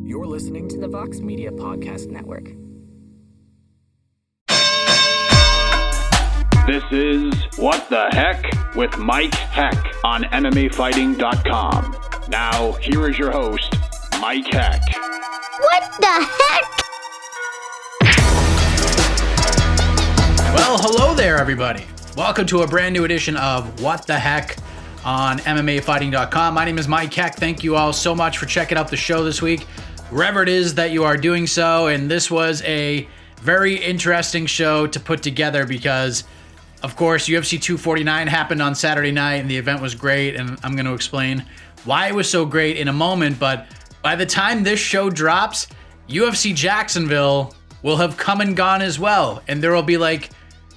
You're listening to the Vox Media Podcast Network. This is What the Heck with Mike Heck on MMAfighting.com. Now, here is your host, Mike Heck. What the heck? Well, hello there, everybody. Welcome to a brand new edition of What the Heck on MMAfighting.com. My name is Mike Heck. Thank you all so much for checking out the show this week, wherever it is that you are doing so. And this was a very interesting show to put together because, of course, UFC 249 happened on Saturday night and the event was great. And I'm going to explain why it was so great in a moment. But by the time this show drops, UFC Jacksonville will have come and gone as well. And there will be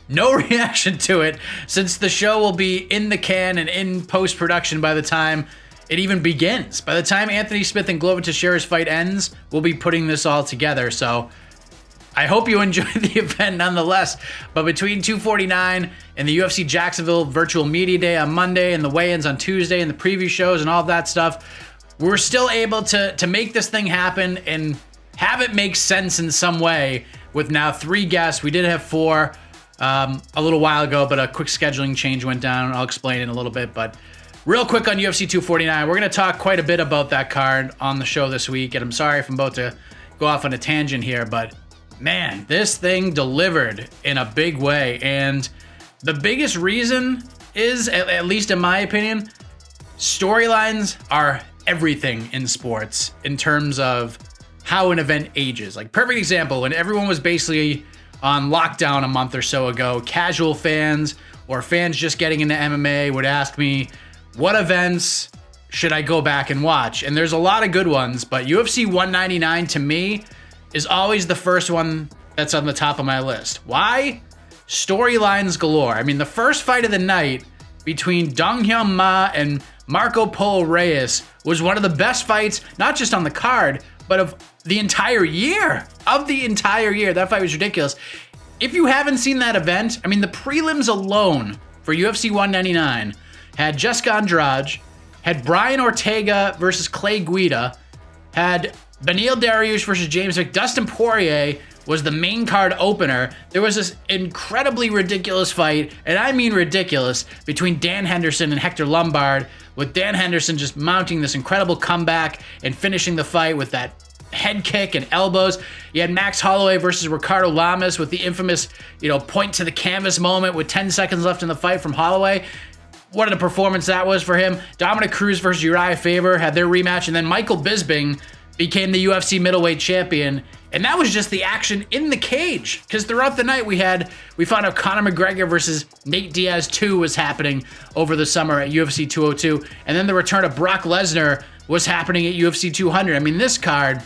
no reaction to it since the show will be in the can and in post-production by the time it even begins. By the time Anthony Smith and Glover Teixeira's fight ends, we'll be putting this all together. So I hope you enjoy the event nonetheless. But between 249 and the UFC Jacksonville Virtual Media Day on Monday and the weigh-ins on Tuesday and the preview shows and all of that stuff, we're still able to make this thing happen and have it make sense in some way with now 3 guests. We did have 4 a little while ago, but a quick scheduling change went down. I'll explain in a little bit, but real quick on UFC 249, we're going to talk quite a bit about that card on the show this week, and I'm sorry if I'm about to go off on a tangent here, but man, this thing delivered in a big way, and the biggest reason is, at least in my opinion, storylines are everything in sports in terms of how an event ages. Perfect example, when everyone was basically on lockdown a month or so ago, casual fans or fans just getting into MMA would ask me, what events should I go back and watch? And there's a lot of good ones, but UFC 199 to me is always the first one that's on the top of my list. Why? Storylines galore. I mean, the first fight of the night between Dong Hyun Ma and Marco Polo Reyes was one of the best fights, not just on the card, but of the entire year. That fight was ridiculous. If you haven't seen that event, I mean, the prelims alone for UFC 199 had Jessica Andrade, had Brian Ortega versus Clay Guida, had Beneil Dariush versus James Vick. Dustin Poirier was the main card opener. There was this incredibly ridiculous fight, and I mean ridiculous, between Dan Henderson and Hector Lombard, with Dan Henderson just mounting this incredible comeback and finishing the fight with that head kick and elbows. You had Max Holloway versus Ricardo Lamas with the infamous, point to the canvas moment with 10 seconds left in the fight from Holloway. What a performance that was for him. Dominic Cruz versus Uriah Faber had their rematch, and then Michael Bisping became the UFC middleweight champion. And that was just the action in the cage, because throughout the night we found out Conor McGregor versus Nate Diaz 2 was happening over the summer at UFC 202, and then the return of Brock Lesnar was happening at UFC 200. I mean, this card,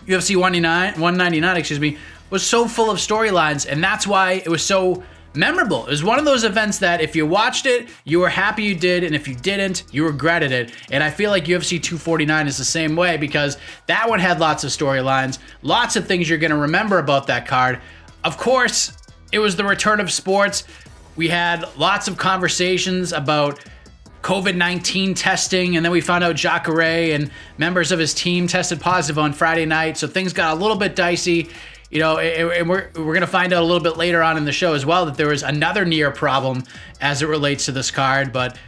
UFC 199, was so full of storylines, and that's why it was so memorable. It was one of those events that if you watched it, you were happy you did, and if you didn't, you regretted it. And I feel like UFC 249 is the same way, because that one had lots of storylines, lots of things you're going to remember about that card. Of course, it was the return of sports. We had lots of conversations about COVID-19 testing, and then we found out Jacare and members of his team tested positive on Friday night, so things got a little bit dicey. And we're going to find out a little bit later on in the show as well that there was another near problem as it relates to this card, but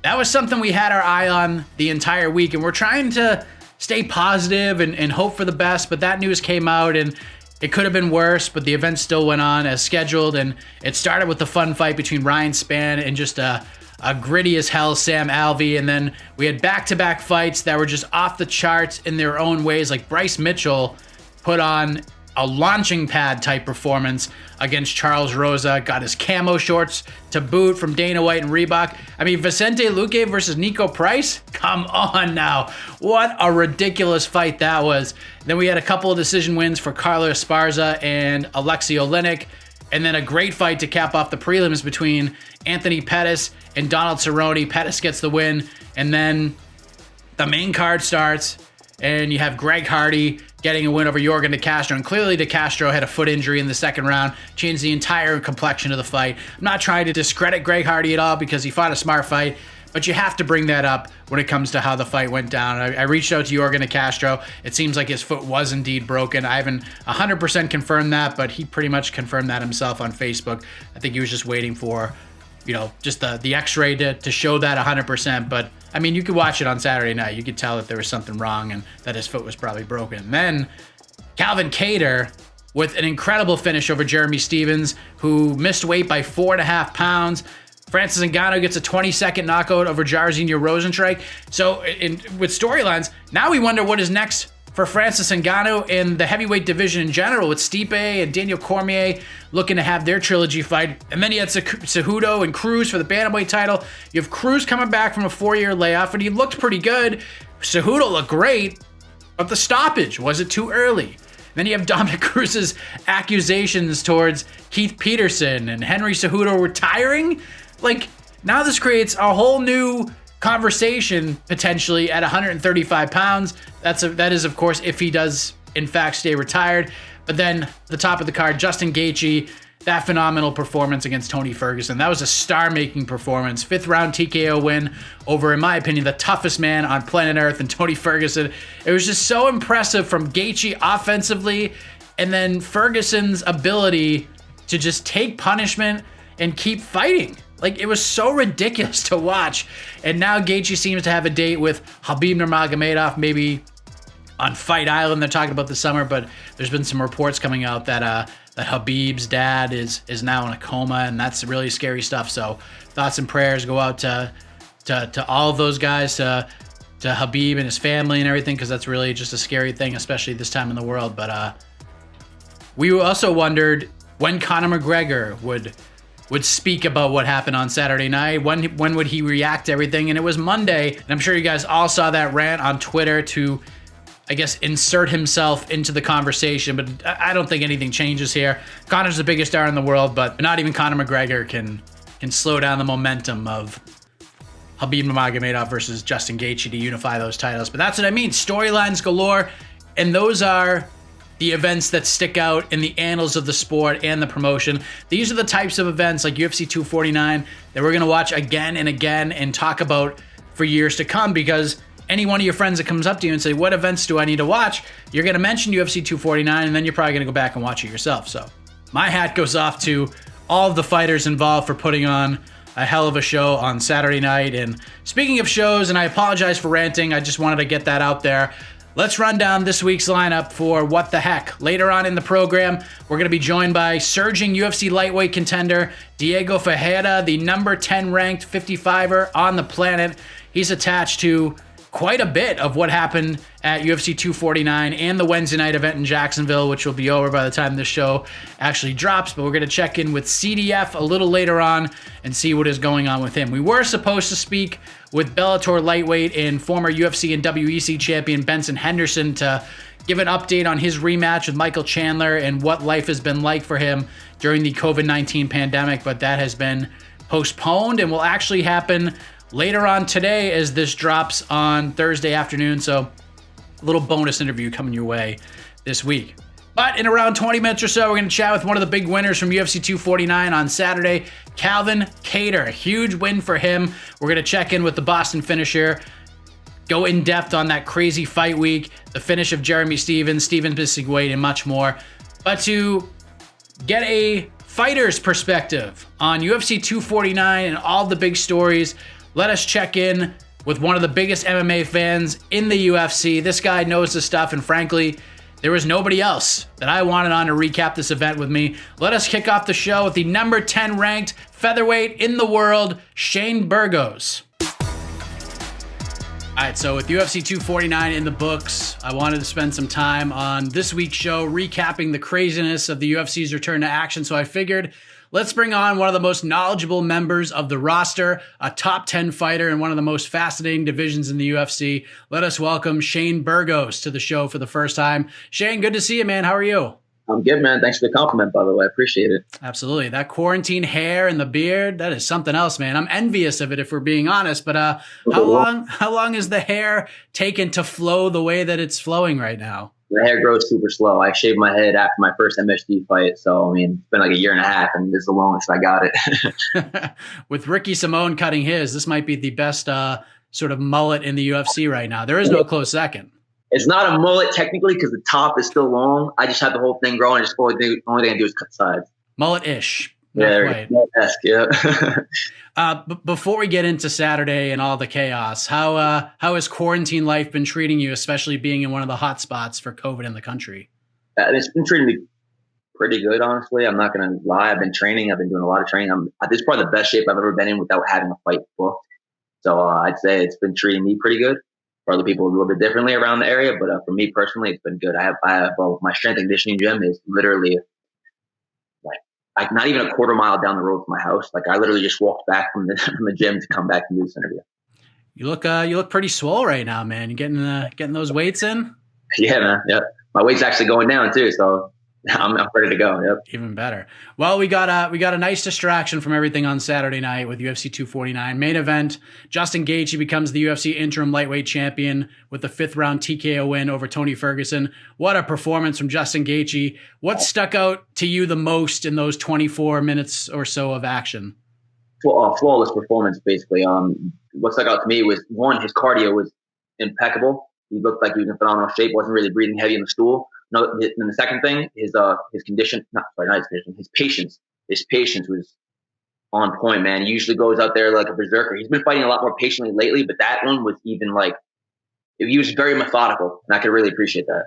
that was something we had our eye on the entire week, and we're trying to stay positive and hope for the best, but that news came out, and it could have been worse, but the event still went on as scheduled, and it started with the fun fight between Ryan Spann and just a gritty as hell Sam Alvey, and then we had back-to-back fights that were just off the charts in their own ways. Brice Mitchell put on a launching pad type performance against Charles Rosa, got his camo shorts to boot from Dana White and Reebok. I mean, Vicente Luque versus Nico Price? Come on now. What a ridiculous fight that was. Then we had a couple of decision wins for Carla Esparza and Alexei Oleinik, and then a great fight to cap off the prelims between Anthony Pettis and Donald Cerrone. Pettis gets the win, and then the main card starts, and you have Greg Hardy getting a win over Yorgan De Castro, and clearly De Castro had a foot injury in the second round, changed the entire complexion of the fight. I'm not trying to discredit Greg Hardy at all because he fought a smart fight, But you have to bring that up when it comes to how the fight went down. I reached out to Yorgan de Castro. It seems like his foot was indeed broken. I haven't 100% confirmed that, but he pretty much confirmed that himself on Facebook. I think he was just waiting for, just the x-ray to show that 100%. But, I mean, you could watch it on Saturday night. You could tell that there was something wrong and that his foot was probably broken. And then Calvin Kattar with an incredible finish over Jeremy Stephens, who missed weight by 4.5 pounds. Francis Ngannou gets a 20-second knockout over Jairzinho Rozenstruik. So with storylines, now we wonder what is next for Francis Ngannou in the heavyweight division in general, with Stipe and Daniel Cormier looking to have their trilogy fight. And then you had Cejudo and Cruz for the bantamweight title. You have Cruz coming back from a 4-year layoff, and he looked pretty good. Cejudo looked great, but the stoppage, was it too early? Then you have Dominic Cruz's accusations towards Keith Peterson and Henry Cejudo retiring. Like, now this creates a whole new conversation potentially at 135 pounds. That is, of course, if he does in fact stay retired. But then the top of the card, Justin Gaethje, that phenomenal performance against Tony Ferguson. That was a star-making performance. 5th round TKO win over, in my opinion, the toughest man on planet Earth, and Tony Ferguson. It was just so impressive from Gaethje offensively, and then Ferguson's ability to just take punishment and keep fighting. Like, it was so ridiculous to watch. And now Gaethje seems to have a date with Habib Nurmagomedov, maybe on Fight Island. They're talking about this summer, but there's been some reports coming out that Habib's dad is now in a coma, and that's really scary stuff. So thoughts and prayers go out to all of those guys, to Habib and his family and everything, because that's really just a scary thing, especially this time in the world. But we also wondered when Conor McGregor would speak about what happened on Saturday night. When would he react to everything? And it was Monday. And I'm sure you guys all saw that rant on Twitter to, I guess, insert himself into the conversation. But I don't think anything changes here. Conor's the biggest star in the world, but not even Conor McGregor can slow down the momentum of Habib Nurmagomedov versus Justin Gaethje to unify those titles. But that's what I mean. Storylines galore. And those are the events that stick out in the annals of the sport and the promotion. These are the types of events like UFC 249 that we're going to watch again and again and talk about for years to come, because any one of your friends that comes up to you and say, what events do I need to watch? You're going to mention UFC 249, and then you're probably going to go back and watch it yourself. So my hat goes off to all of the fighters involved for putting on a hell of a show on Saturday night. And speaking of shows, and I apologize for ranting, I just wanted to get that out there. Let's run down this week's lineup for What the Heck. Later on in the program, we're going to be joined by surging UFC lightweight contender Diego Ferreira, the number 10 ranked 55er on the planet. He's attached to quite a bit of what happened at UFC 249 and the Wednesday night event in Jacksonville, which will be over by the time this show actually drops. But we're going to check in with CDF a little later on and see what is going on with him. We were supposed to speak with Bellator lightweight and former UFC and WEC champion Benson Henderson to give an update on his rematch with Michael Chandler and what life has been like for him during the COVID-19 pandemic, but that has been postponed and will actually happen later on today as this drops on Thursday afternoon. So a little bonus interview coming your way this week. But in around 20 minutes or so, we're going to chat with one of the big winners from UFC 249 on Saturday, Calvin Kattar. A huge win for him. We're going to check in with the Boston finisher, go in depth on that crazy fight week, the finish of Jeremy Stephens, Steven Bissigwait, and much more. But to get a fighter's perspective on UFC 249 and all the big stories, let us check in with one of the biggest MMA fans in the UFC. This guy knows the stuff, and frankly, there was nobody else that I wanted on to recap this event with me. Let us kick off the show with the number 10 ranked featherweight in the world, Shane Burgos. All right, so with UFC 249 in the books, I wanted to spend some time on this week's show recapping the craziness of the UFC's return to action. So I figured, let's bring on one of the most knowledgeable members of the roster, a top 10 fighter in one of the most fascinating divisions in the UFC. Let us welcome Shane Burgos to the show for the first time. Shane, good to see you, man. How are you? I'm good, man. Thanks for the compliment, by the way. I appreciate it. Absolutely. That quarantine hair and the beard, that is something else, man. I'm envious of it, if we're being honest. But how long is the hair taken to flow the way that it's flowing right now? The hair grows super slow. I shaved my head after my first MSG fight. So, I mean, it's been like a year and a half, and this is the longest I got it. With Ricky Simone cutting his, this might be the best sort of mullet in the UFC right now. There is no close second. It's not a mullet technically because the top is still long. I just have the whole thing growing. Just only thing I do is cut sides. Mullet-ish. Yeah. Before we get into Saturday and all the chaos, how has quarantine life been treating you, especially being in one of the hot spots for COVID in the country? It's been treating me pretty good, honestly. I'm not going to lie. I've been training. I've been doing a lot of training. This is probably the best shape I've ever been in without having a fight booked. So I'd say it's been treating me pretty good. For other people, a little bit differently around the area, but for me personally, it's been good. I have my strength and conditioning gym is literally like not even a quarter mile down the road from my house. Like I literally just walked back from the gym to come back and do this interview. You look pretty swole right now, man. You getting those weights in? Yeah, man. Yep. My weight's actually going down too, so I'm ready to go. Yep. Even better. Well, we got a nice distraction from everything on Saturday night with UFC 249 main event. Justin Gage becomes the UFC interim lightweight champion with the 5th round TKO win over Tony Ferguson. What a performance from Justin Gage. What stuck out to you the most in those 24 minutes or so of action? Flawless performance, basically. What stuck out to me was, one, his cardio was impeccable. He looked like he was in phenomenal shape. Wasn't really breathing heavy in the stool. No, and the second thing is his condition. His patience. His patience was on point, man. He usually goes out there like a berserker. He's been fighting a lot more patiently lately, but that one was even like he was very methodical, and I could really appreciate that.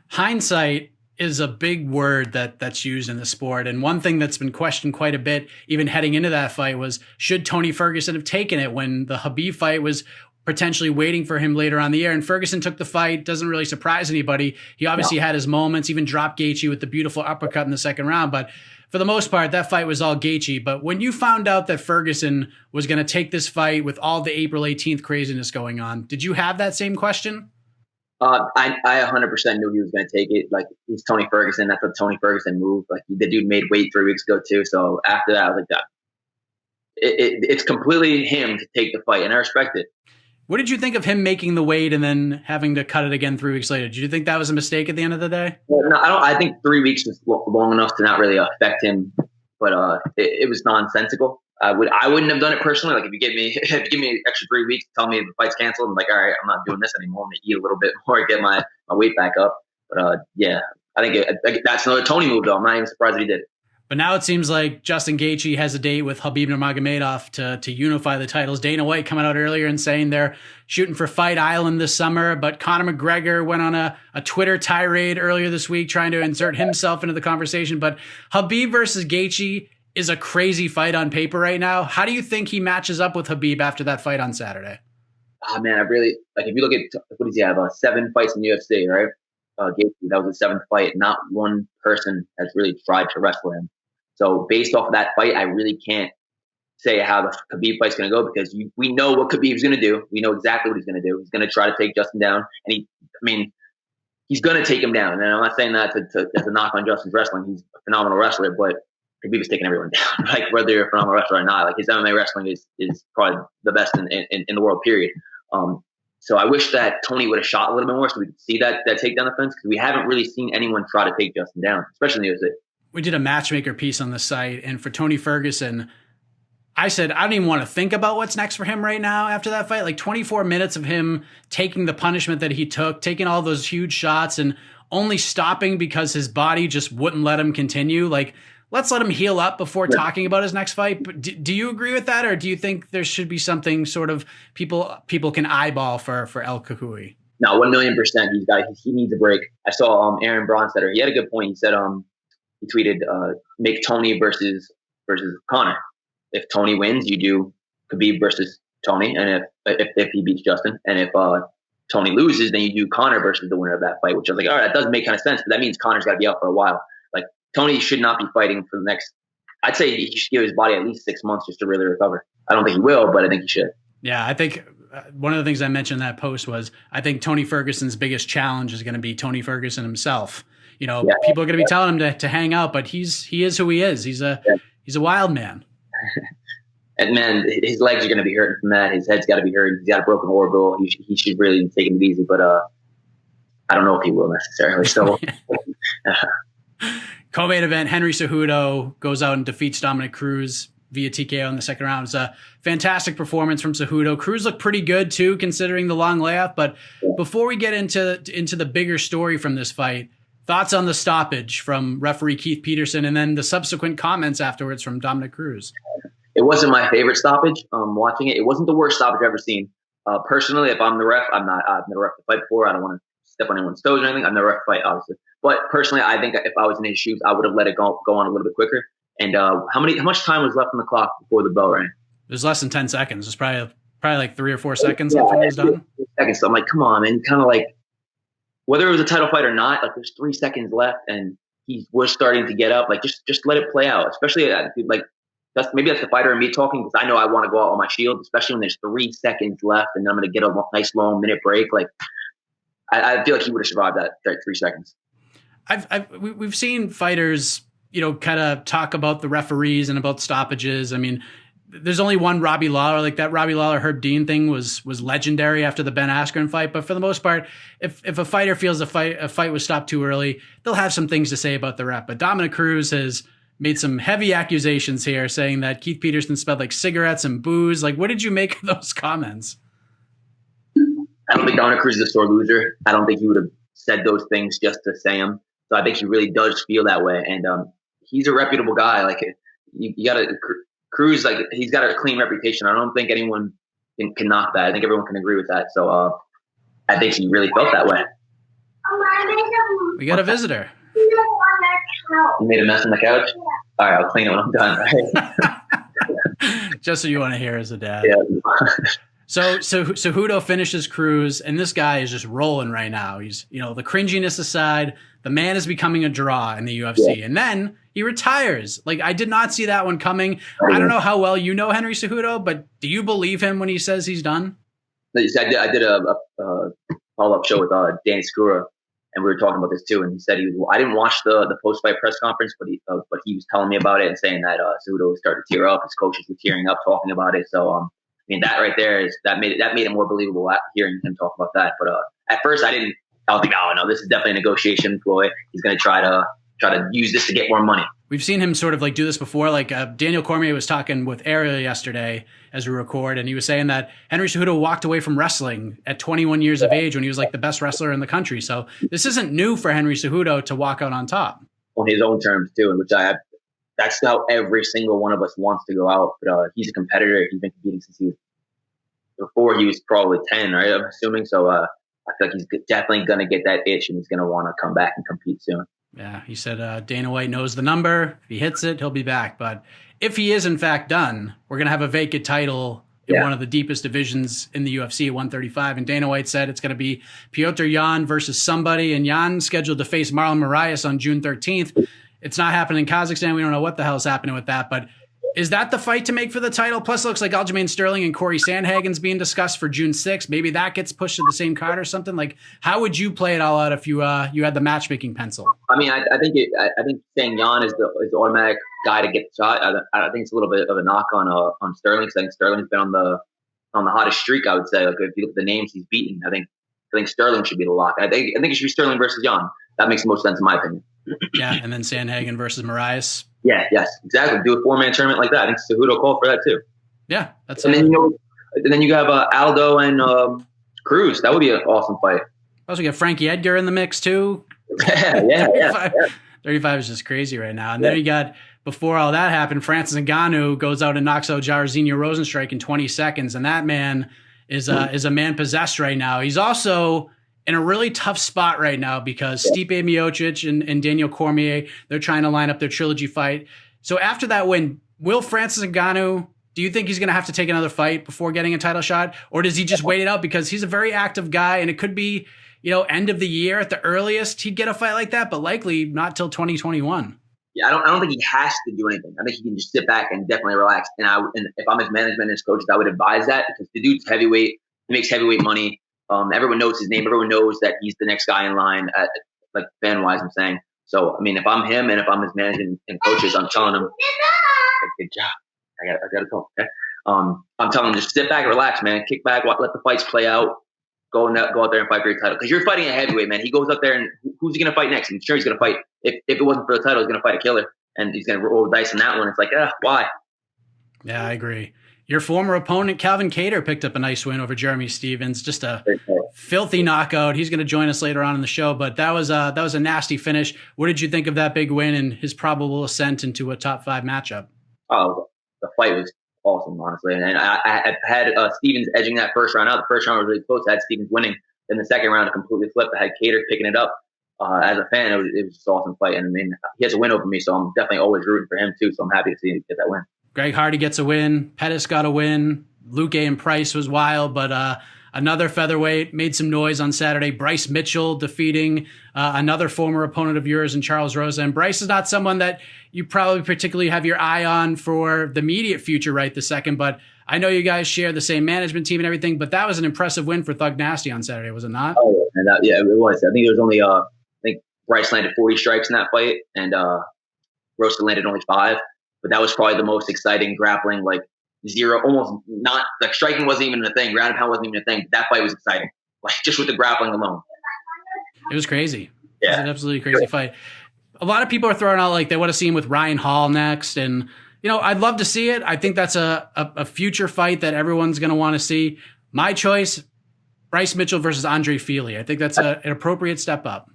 Hindsight is a big word that's used in the sport, and one thing that's been questioned quite a bit, even heading into that fight, was should Tony Ferguson have taken it when the Habib fight was potentially waiting for him later on the year. And Ferguson took the fight. Doesn't really surprise anybody. He obviously had his moments, even dropped Gaethje with the beautiful uppercut in the second round. But for the most part, that fight was all Gaethje. But when you found out that Ferguson was going to take this fight with all the April 18th craziness going on, did you have that same question? I 100% knew he was going to take it. Like, he's Tony Ferguson. That's what Tony Ferguson moved. Like, the dude made weight 3 weeks ago too. So after that, I was like, it's completely him to take the fight, and I respect it. What did you think of him making the weight and then having to cut it again 3 weeks later? Did you think that was a mistake at the end of the day? Well, no, I think 3 weeks was long enough to not really affect him, but it was nonsensical. I wouldn't have done it personally. Like, if you give me an extra 3 weeks, tell me the fight's canceled, I'm like, all right, I'm not doing this anymore. I'm gonna eat a little bit more, get my weight back up. But yeah, I think that's another Tony move, though. I'm not even surprised that he did it. But now it seems like Justin Gaethje has a date with Habib Nurmagomedov to unify the titles. Dana White coming out earlier and saying they're shooting for Fight Island this summer, but Conor McGregor went on a Twitter tirade earlier this week trying to insert himself into the conversation. But Habib versus Gaethje is a crazy fight on paper right now. How do you think he matches up with Habib after that fight on Saturday? Oh, man, I really, like, if you look at, what does he have, 7 fights in the UFC, right? Gaethje, that was his 7th fight. Not one person has really tried to wrestle him. So based off of that fight, I really can't say how the Khabib fight's going to go, because we know what Khabib's going to do. We know exactly what he's going to do. He's going to try to take Justin down, and he's going to take him down. And I'm not saying that as a knock on Justin's wrestling. He's a phenomenal wrestler, but Khabib is taking everyone down. Like, whether you're a phenomenal wrestler or not, like, his MMA wrestling is probably the best in the world, period. So I wish that Tony would have shot a little bit more so we could see that takedown defense, because we haven't really seen anyone try to take Justin down, especially in the UFC. We did a matchmaker piece on the site, and for Tony Ferguson, I said, I don't even want to think about what's next for him right now after that fight. Like, 24 minutes of him taking the punishment that he took, taking all those huge shots, and only stopping because his body just wouldn't let him continue. Like, let's let him heal up before talking about his next fight. But do you agree with that, or do you think there should be something sort of people can eyeball for El Kakui? No, 1,000,000%. He needs a break. I saw Aaron Bronstetter. He had a good point. He said he tweeted, make Tony versus Conor. If Tony wins, you do Khabib versus Tony, and if he beats Justin, and if Tony loses, then you do Conor versus the winner of that fight. Which I was like, all right, that does make kind of sense, but that means Conor's got to be out for a while. Like, Tony should not be fighting for the next. I'd say he should give his body at least 6 months just to really recover. I don't think he will, but I think he should. Yeah, I think one of the things I mentioned in that post was I think Tony Ferguson's biggest challenge is going to be Tony Ferguson himself. People are going to be telling him to hang out, but he is who he is. He's a wild man. And man, his legs are going to be hurting from that. His head's got to be hurting. He's got a broken orbital. He should really take it easy. But I don't know if he will necessarily. So co-main event, Henry Cejudo goes out and defeats Dominic Cruz via TKO in the second round. It's a fantastic performance from Cejudo. Cruz looked pretty good too, considering the long layoff. But before we get into the bigger story from this fight, thoughts on the stoppage from referee Keith Peterson, and then the subsequent comments afterwards from Dominic Cruz. It wasn't my favorite stoppage. Watching it, it wasn't the worst stoppage I've ever seen. Personally, if I'm the ref, I've never ref the fight before. I don't want to step on anyone's toes or anything. I've never ref the fight, obviously. But personally, I think if I was in his shoes, I would have let it go on a little bit quicker. And how much time was left on the clock before the bell rang? It was less than 10 seconds. It was probably like 3 or 4 seconds after it was done. Seconds. So I'm like, come on, man. Kind of like, whether it was a title fight or not, like there's 3 seconds left, and he was starting to get up. Like just let it play out. Especially like that's the fighter in me talking, because I know I want to go out on my shield, especially when there's 3 seconds left, and I'm going to get a nice long minute break. Like I feel like he would have survived that 3 seconds. We've seen fighters, kind of talk about the referees and about stoppages. I mean, there's only one Robbie Lawler. Like that Robbie Lawler Herb Dean thing was legendary after the Ben Askren fight. But for the most part, if a fighter feels a fight was stopped too early, they'll have some things to say about the ref. But Dominic Cruz has made some heavy accusations here, saying that Keith Peterson smelled like cigarettes and booze. Like, what did you make of those comments? I don't think Dominic Cruz is a sore loser. I don't think he would have said those things just to say them. So I think he really does feel that way. And he's a reputable guy. Like you got to Cruz, like he's got a clean reputation. I don't think anyone can knock that. I think everyone can agree with that. So I think he really felt that way. We got a visitor. You made a mess on the couch? All right, I'll clean it when I'm done. Right? Just so you want to hear as a dad. Yeah. So Cejudo finishes Cruz, and this guy is just rolling right now. He's, the cringiness aside, the man is becoming a draw in the UFC. Yeah. And then he retires. Like, I did not see that one coming. I don't know how well you know Henry Cejudo, but do you believe him when he says he's done? I did a follow-up show with Dan Skura, and we were talking about this too. And he said I didn't watch the post-fight press conference, but he was telling me about it and saying that Cejudo was starting to tear up. His coaches were tearing up talking about it. So, I mean, that right there that made it more believable hearing him talk about that. But at first, I was like, oh no, this is definitely a negotiation ploy. He's going to try to use this to get more money. We've seen him sort of like do this before. Like Daniel Cormier was talking with Ariel yesterday as we record, and he was saying that Henry Cejudo walked away from wrestling at 21 years of age when he was like the best wrestler in the country. So this isn't new for Henry Cejudo to walk out on top. On his own terms too, in which that's how every single one of us wants to go out. But he's a competitor. He's been competing since before he was probably 10, right? I'm assuming. So I feel like he's definitely going to get that itch, and he's going to want to come back and compete soon. Yeah, he said Dana White knows the number. If he hits it, he'll be back. But if he is in fact done, we're going to have a vacant title in one of the deepest divisions in the UFC, 135. And Dana White said it's going to be Petr Yan versus somebody. And Yan scheduled to face Marlon Moraes on June 13th. It's not happening in Kazakhstan. We don't know what the hell's happening with that. But is that the fight to make for the title? Plus, it looks like Aljamain Sterling and Corey Sandhagen's being discussed for June 6th. Maybe that gets pushed to the same card or something. Like, how would you play it all out if you had the matchmaking pencil? I mean, I think saying Yan is the automatic guy to get the shot. I think it's a little bit of a knock on Sterling. I think Sterling's been on the hottest streak. I would say, like, if you look at the names he's beaten, I think Sterling should be the lock. I think it should be Sterling versus Yan. That makes the most sense in my opinion. Yeah, and then Sandhagen versus Moraes. Yeah, yes, exactly. Do a 4-man tournament like that. I think Cejudo called for that too. Yeah, that's. And then you have Aldo and Cruz. That would be an awesome fight. Also, get Frankie Edgar in the mix too. Yeah. 35 is just crazy right now. And then you got, before all that happened, Francis Ngannou goes out and knocks out Jairzinho Rozenstruik in 20 seconds, and that man is a man possessed right now. He's also in a really tough spot right now because Stipe Miocic and Daniel Cormier, they're trying to line up their trilogy fight. So after that win, will Francis Ngannou, do you think he's going to have to take another fight before getting a title shot? Or does he just wait it out because he's a very active guy and it could be, end of the year at the earliest he'd get a fight like that, but likely not till 2021. Yeah, I don't think he has to do anything. I think he can just sit back and definitely relax. And if I'm his management and his coaches, I would advise that because the dude's heavyweight. He makes heavyweight money. Everyone knows his name. Everyone knows that he's the next guy in line, like fan-wise, I'm saying. So, I mean, if I'm him and if I'm his management and coaches, I'm telling him, good job. I got to go. Okay? I'm telling him, just sit back and relax, man. Kick back, let the fights play out. go out there and fight for your title. Because you're fighting a heavyweight, man. He goes up there and who's he going to fight next? I'm sure he's going to fight. If it wasn't for the title, he's going to fight a killer. And he's going to roll the dice in that one. It's like, why? Yeah, I agree. Your former opponent, Calvin Kattar, picked up a nice win over Jeremy Stevens. Just a filthy knockout. He's going to join us later on in the show, but that was a nasty finish. What did you think of that big win and his probable ascent into a top 5 matchup? Oh, the fight was awesome, honestly. And I had Stevens edging that first round out. The first round was really close. I had Stevens winning. Then the second round, it completely flipped. I had Kattar picking it up. As a fan, it was just an awesome fight. And I mean, he has a win over me, so I'm definitely always rooting for him too. So I'm happy to see him get that win. Greg Hardy gets a win. Pettis got a win. Luque and Price was wild, but another featherweight made some noise on Saturday. Brice Mitchell defeating another former opponent of yours in Charles Rosa. And Brice is not someone that you probably particularly have your eye on for the immediate future right this second, but I know you guys share the same management team and everything, but that was an impressive win for Thug Nasty on Saturday, was it not? Oh, yeah, it was. I think there was only, I think Brice landed 40 strikes in that fight, and Rosa landed only 5. But that was probably the most exciting grappling, like zero, almost not, like striking wasn't even a thing. Ground and pound wasn't even a thing. That fight was exciting, like just with the grappling alone. It was crazy. Yeah. It was an absolutely crazy fight. A lot of people are throwing out like they want to see him with Ryan Hall next. And, you know, I'd love to see it. I think that's a future fight that everyone's going to want to see. My choice, Brice Mitchell versus Andre Fili. I think that's an appropriate step up.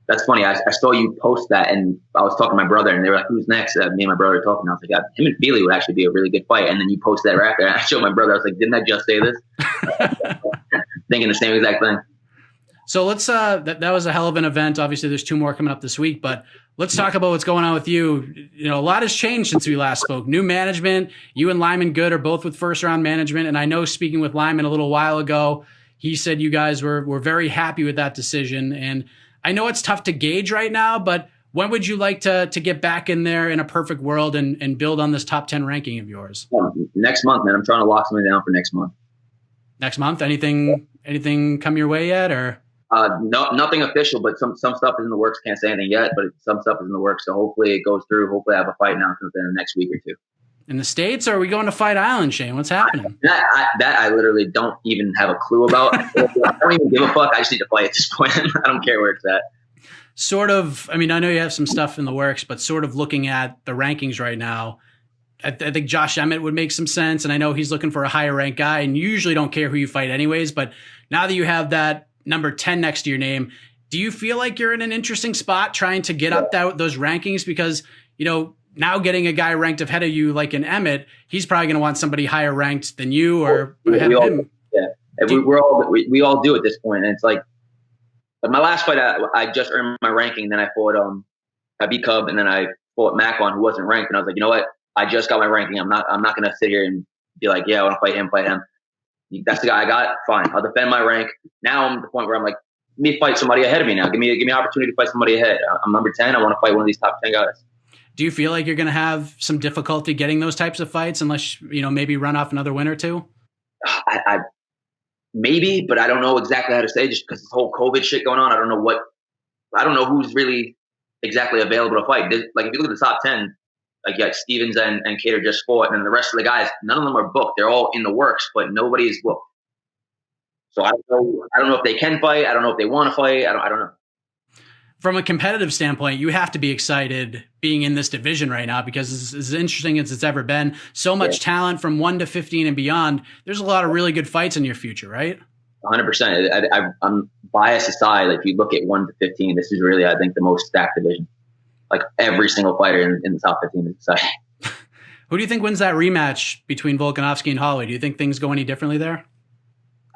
That's funny. I saw you post that, and I was talking to my brother, and they were like, "Who's next?" Me and my brother were talking. I was like, "Him and Fili would actually be a really good fight." And then you posted that right after. And I showed my brother. I was like, "Didn't I just say this?" Thinking the same exact thing. So let's. That was a hell of an event. Obviously, there's 2 more coming up this week, but let's talk about what's going on with you. You know, a lot has changed since we last spoke. New management. You and Lyman Good are both with first round management, and I know speaking with Lyman a little while ago, he said you guys were very happy with that decision. And I know it's tough to gauge right now, but when would you like to get back in there in a perfect world and build on this top 10 ranking of yours? Next month, man. I'm trying to lock something down for next month. Next month? Anything come your way yet, or? No, nothing official, but some stuff is in the works. Can't say anything yet, but some stuff is in the works. So hopefully it goes through. Hopefully I have a fight announcement in the next week or 2. In the States, or are we going to Fight Island, Shane? What's happening? That I literally don't even have a clue about. I don't even give a fuck. I just need to fight at this point. I don't care where it's at. Sort of, I mean, I know you have some stuff in the works, but sort of looking at the rankings right now, I think Josh Emmett would make some sense. And I know he's looking for a higher ranked guy, and you usually don't care who you fight anyways. But now that you have that number 10 next to your name, do you feel like you're in an interesting spot trying to get up those rankings? Because, you know, now getting a guy ranked ahead of you, like an Emmett, he's probably going to want somebody higher ranked than you or ahead of him. Yeah, we all do at this point. And it's like my last fight, I just earned my ranking. Then I fought Habib, and then I fought Macon, who wasn't ranked. And I was like, you know what? I just got my ranking. I'm not going to sit here and be like, yeah, I want to fight him. That's the guy I got. Fine, I'll defend my rank. Now I'm at the point where I'm like, let me fight somebody ahead of me now. Give me an opportunity to fight somebody ahead. I'm number 10. I want to fight one of these top 10 guys. Do you feel like you're going to have some difficulty getting those types of fights unless, you know, maybe run off another win or 2? I maybe, but I don't know exactly how to say, just because this whole COVID shit going on. I don't know who's really exactly available to fight. Like if you look at the top 10, like yeah, Stevens and Kattar just fought, and then the rest of the guys, none of them are booked. They're all in the works, but nobody is booked. So I don't know if they can fight. I don't know if they want to fight. I don't know. From a competitive standpoint, you have to be excited being in this division right now, because it's as interesting as it's ever been. So much talent from 1 to 15 and beyond. There's a lot of really good fights in your future, right? 100%. I'm biased aside. If you look at 1 to 15, this is really, I think, the most stacked division. Like every single fighter in the top 15 is exciting. Who do you think wins that rematch between Volkanovski and Holloway? Do you think things go any differently there?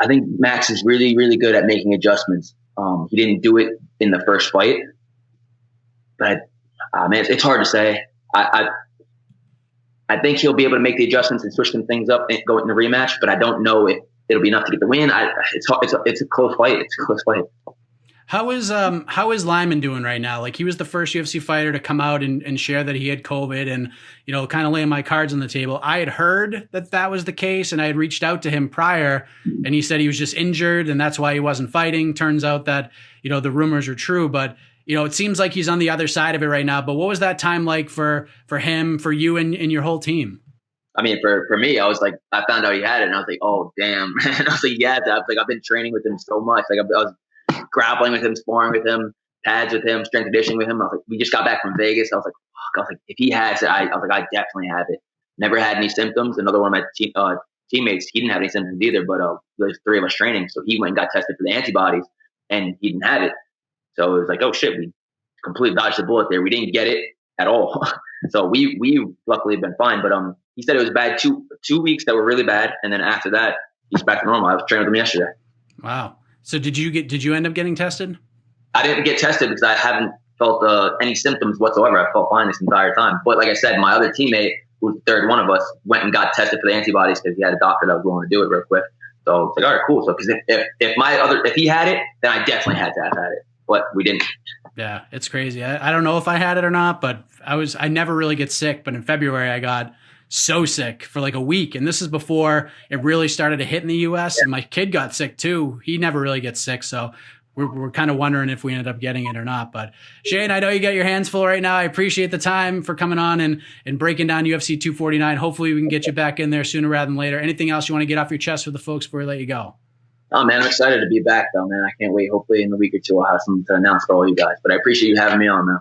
I think Max is really, really good at making adjustments. He didn't do it in the first fight, but man, it's hard to say. I think he'll be able to make the adjustments and switch some things up and go in the rematch, but I don't know if it'll be enough to get the win. It's a close fight. It's a close fight. How is Lyman doing right now? Like, he was the first UFC fighter to come out and share that he had COVID and, you know, kind of laying my cards on the table. I had heard that was the case, and I had reached out to him prior, and he said he was just injured and that's why he wasn't fighting. Turns out that, you know, the rumors are true, but, you know, it seems like he's on the other side of it right now. But what was that time like for him, for you and your whole team? I mean, for me, I was like, I found out he had it, and I was like, oh damn. And I was like, yeah, I was like, I've been training with him so much. Like I was grappling with him, sparring with him, pads with him, strength conditioning with him. I was like, we just got back from Vegas. I was like, fuck. I was like, if he has it, I was like, I definitely have it. Never had any symptoms. Another one of my teammates, he didn't have any symptoms either, but there's 3 of us training, so he went and got tested for the antibodies, and he didn't have it. So it was like, oh shit, we completely dodged the bullet there. We didn't get it at all. So we luckily have been fine. But he said it was bad 2 weeks that were really bad, and then after that, he's back to normal. I was training with him yesterday. Wow. So did you end up getting tested? I didn't get tested because I haven't felt any symptoms whatsoever. I felt fine this entire time. But like I said, my other teammate, who's the third one of us, went and got tested for the antibodies because he had a doctor that was willing to do it real quick. So it's like, all right, cool. So because if he had it, then I definitely had to have had it, but we didn't. Yeah, it's crazy. I don't know if I had it or not, but I never really get sick. But in February, I got so sick for like a week, and this is before it really started to hit in the U.S. And my kid got sick too. He never really gets sick, so we're kind of wondering if we ended up getting it or not. But Shane, I know you got your hands full right now. I appreciate the time for coming on and breaking down UFC 249. Hopefully we can get you back in there sooner rather than later. Anything else you want to get off your chest for the folks before we let you go? Oh man, I'm excited to be back though, man. I can't wait. Hopefully in a week or two I'll have something to announce for all you guys. But I appreciate you having me on, man.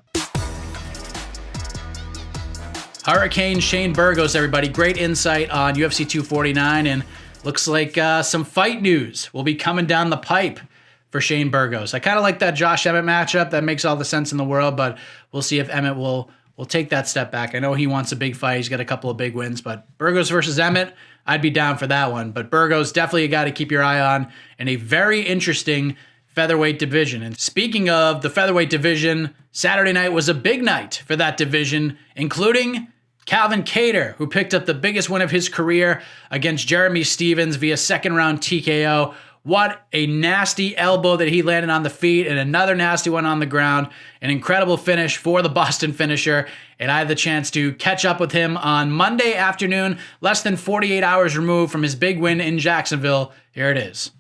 Hurricane Shane Burgos, everybody. Great insight on UFC 249, and looks like some fight news will be coming down the pipe for Shane Burgos. I kind of like that Josh Emmett matchup. That makes all the sense in the world, but we'll see if Emmett will take that step back. I know he wants a big fight. He's got a couple of big wins, but Burgos versus Emmett, I'd be down for that one. But Burgos, definitely a guy to keep your eye on, and a very interesting featherweight division. And speaking of the featherweight division, Saturday night was a big night for that division, including Calvin Kattar, who picked up the biggest win of his career against Jeremy Stephens via second-round TKO. What a nasty elbow that he landed on the feet, and another nasty one on the ground. An incredible finish for the Boston finisher, and I had the chance to catch up with him on Monday afternoon, less than 48 hours removed from his big win in Jacksonville. Here it is.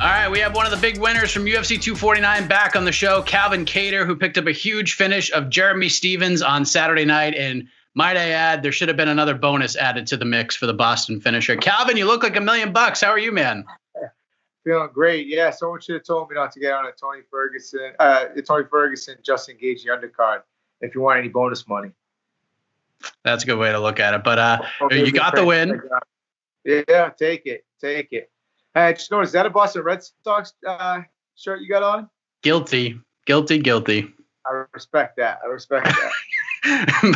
All right, we have one of the big winners from UFC 249 back on the show, Calvin Kattar, who picked up a huge finish of Jeremy Stephens on Saturday night. And might I add, there should have been another bonus added to the mix for the Boston finisher. Calvin, you look like $1 million. How are you, man? Feeling great. Yeah, someone should have told me not to get on a Tony Ferguson, Justin Gage, the undercard, if you want any bonus money. That's a good way to look at it. But you got the win. Yeah, take it. Hey, I just noticed, is that a Boston Red Sox shirt you got on? Guilty. I respect that.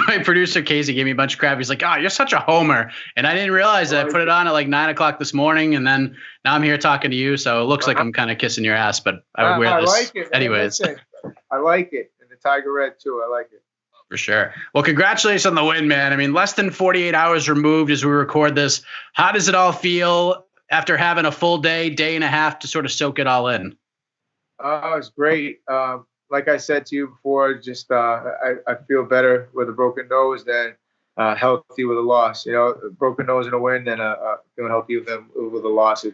My producer, Casey, gave me a bunch of crap. He's like, oh, you're such a homer. And I didn't realize that. I put it on at like 9 o'clock this morning, and then now I'm here talking to you, so it looks like I'm kind of kissing your ass, but I would wear this like it, anyways. I like it. And the Tiger Red, too. I like it. For sure. Well, congratulations on the win, man. I mean, less than 48 hours removed as we record this. How does it all feel after having a full day and a half to sort of soak it all in? It was great. Like I said to you before, just I feel better with a broken nose than healthy with a loss. You know, a broken nose and a win, than feeling healthy with a loss.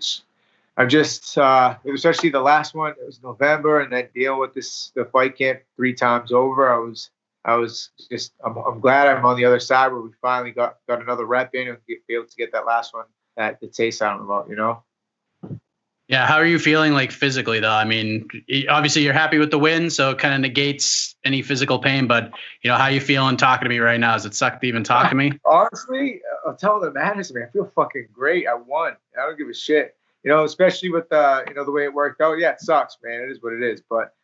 I'm just, especially the last one. It was November, and then dealing with the fight camp 3 times over. I'm glad I'm on the other side where we finally got another rep in and be able to get that last one, the taste out about, you know. Yeah, how are you feeling like physically though? I mean, obviously you're happy with the win, so it kind of negates any physical pain. But you know, how you feeling talking to me right now? Does it suck to even talk to me? Honestly, I'll tell you the matters to me. I feel fucking great. I won. I don't give a shit. You know, especially with the way it worked out. Yeah, it sucks, man. It is what it is. But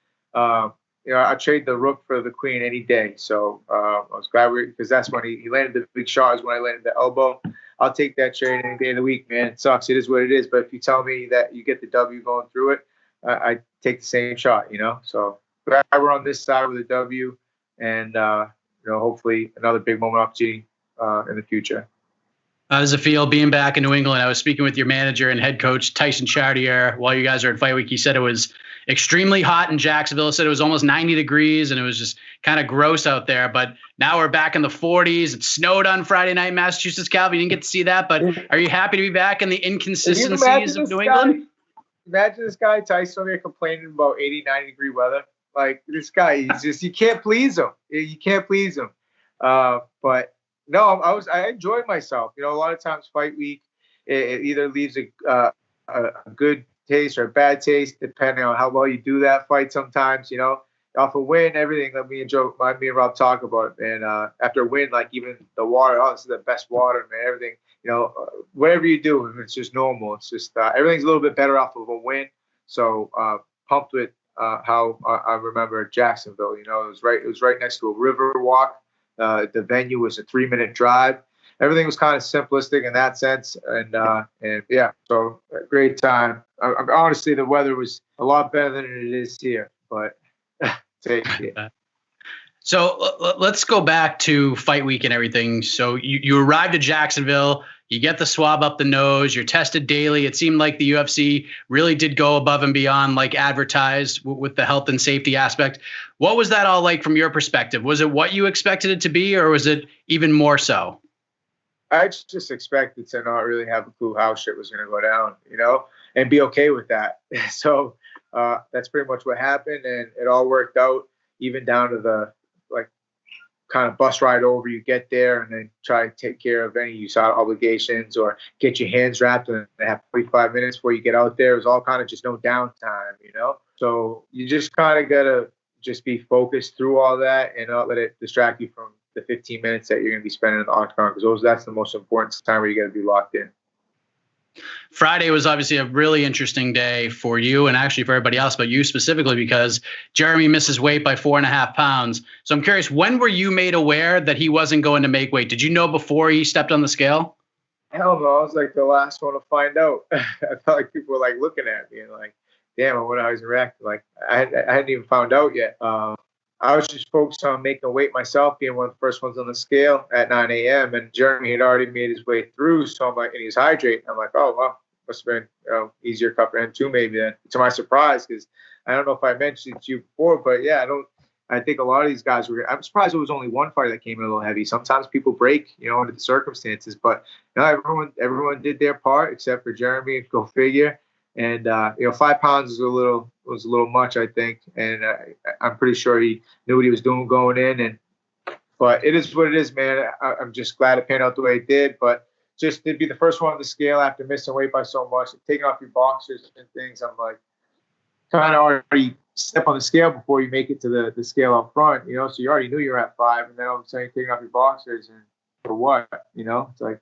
you know, I trade the rook for the queen any day. So I was glad because that's when he landed the big shot. Is when I landed the elbow. I'll take that trade any day of the week, man. It sucks. It is what it is. But if you tell me that you get the W going through it, I take the same shot, you know. So glad we're on this side with a W, and you know, hopefully another big moment opportunity in the future. How does it feel being back in New England? I was speaking with your manager and head coach, Tyson Chartier, while you guys are at Fight Week. He said it was extremely hot in Jacksonville. He said it was almost 90 degrees, and it was just kind of gross out there. But now we're back in the 40s. It snowed on Friday night in Massachusetts. Calvin, you didn't get to see that, but are you happy to be back in the inconsistencies of New England? Imagine this guy, Tyson, over here complaining about 80, 90-degree weather. Like, this guy, he's just, you can't please him. You can't please him. But no, I enjoyed myself. You know, a lot of times fight week, it either leaves a good taste or a bad taste, depending on how well you do that fight. Sometimes, you know, off a win, everything. Let me and Rob talk about it. And after a win, like even the water, this is the best water, man. Everything, you know, whatever you do, it's just normal. It's just everything's a little bit better off of a win. So pumped with how I remember Jacksonville. You know, it was right next to a river walk. The venue was a 3-minute drive. Everything was kind of simplistic in that sense, and yeah, so a great time. Honestly, the weather was a lot better than it is here, but take it. So let's go back to fight week and everything. So you arrived at Jacksonville, you get the swab up the nose, you're tested daily. It seemed like the UFC really did go above and beyond, like advertised, with the health and safety aspect. What was that all like from your perspective? Was it what you expected it to be, or was it even more so? I just expected to not really have a clue how shit was going to go down, you know, and be okay with that. So that's pretty much what happened, and it all worked out, even down to the kind of bus ride over. You get there and then try to take care of any USADA obligations or get your hands wrapped, and have 45 minutes before you get out there. It was all kind of just no downtime, you know? So you just kind of got to just be focused through all that and not let it distract you from the 15 minutes that you're going to be spending in the octagon, because that's the most important time where you got to be locked in. Friday was obviously a really interesting day for you, and actually for everybody else, but you specifically, because Jeremy misses weight by 4.5 pounds. So I'm curious, when were you made aware that he wasn't going to make weight? Did you know before he stepped on the scale? Hell no, I was like the last one to find out. I felt like people were like looking at me and like, damn, I wonder how he's reacting. Like I hadn't even found out yet. I was just focused on making weight myself, being one of the first ones on the scale at 9 a.m. And Jeremy had already made his way through. So I'm like, and he's hydrating. I'm like, oh, well, must have been easier cut for him too, maybe then. To my surprise, because I don't know if I mentioned it to you before, but yeah, I think a lot of these guys I'm surprised it was only one fighter that came in a little heavy. Sometimes people break, you know, under the circumstances, but you know, everyone did their part except for Jeremy. Go figure. And 5 pounds was a little much, I think, and I'm pretty sure he knew what he was doing going in. But it is what it is, man. I'm just glad it panned out the way it did. But just to be the first one on the scale after missing weight by so much, taking off your boxers and things, I'm like, kind of already step on the scale before you make it to the scale up front, you know. So you already knew you were at 5, and then all of a sudden you're taking off your boxers, and for what, you know? It's like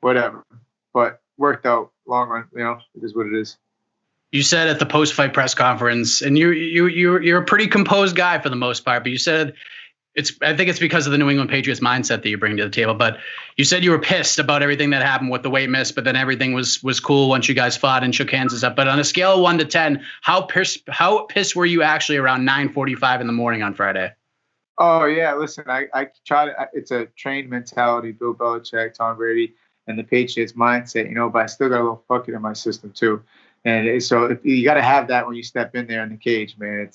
whatever. But worked out long run, you know. It is what it is. You said at the post-fight press conference, and you're a pretty composed guy for the most part, but you said I think it's because of the New England Patriots mindset that you bring to the table. But you said you were pissed about everything that happened with the weight miss, but then everything was cool once you guys fought and shook hands and stuff. But on a scale of 1 to 10, how pissed were you actually around 9:45 in the morning on Friday? Oh yeah, listen, I try to. It's a trained mentality, Bill Belichick, Tom Brady, and the Patriots mindset, you know. But I still got a little fuck it in my system too. And so you got to have that when you step in there in the cage, man.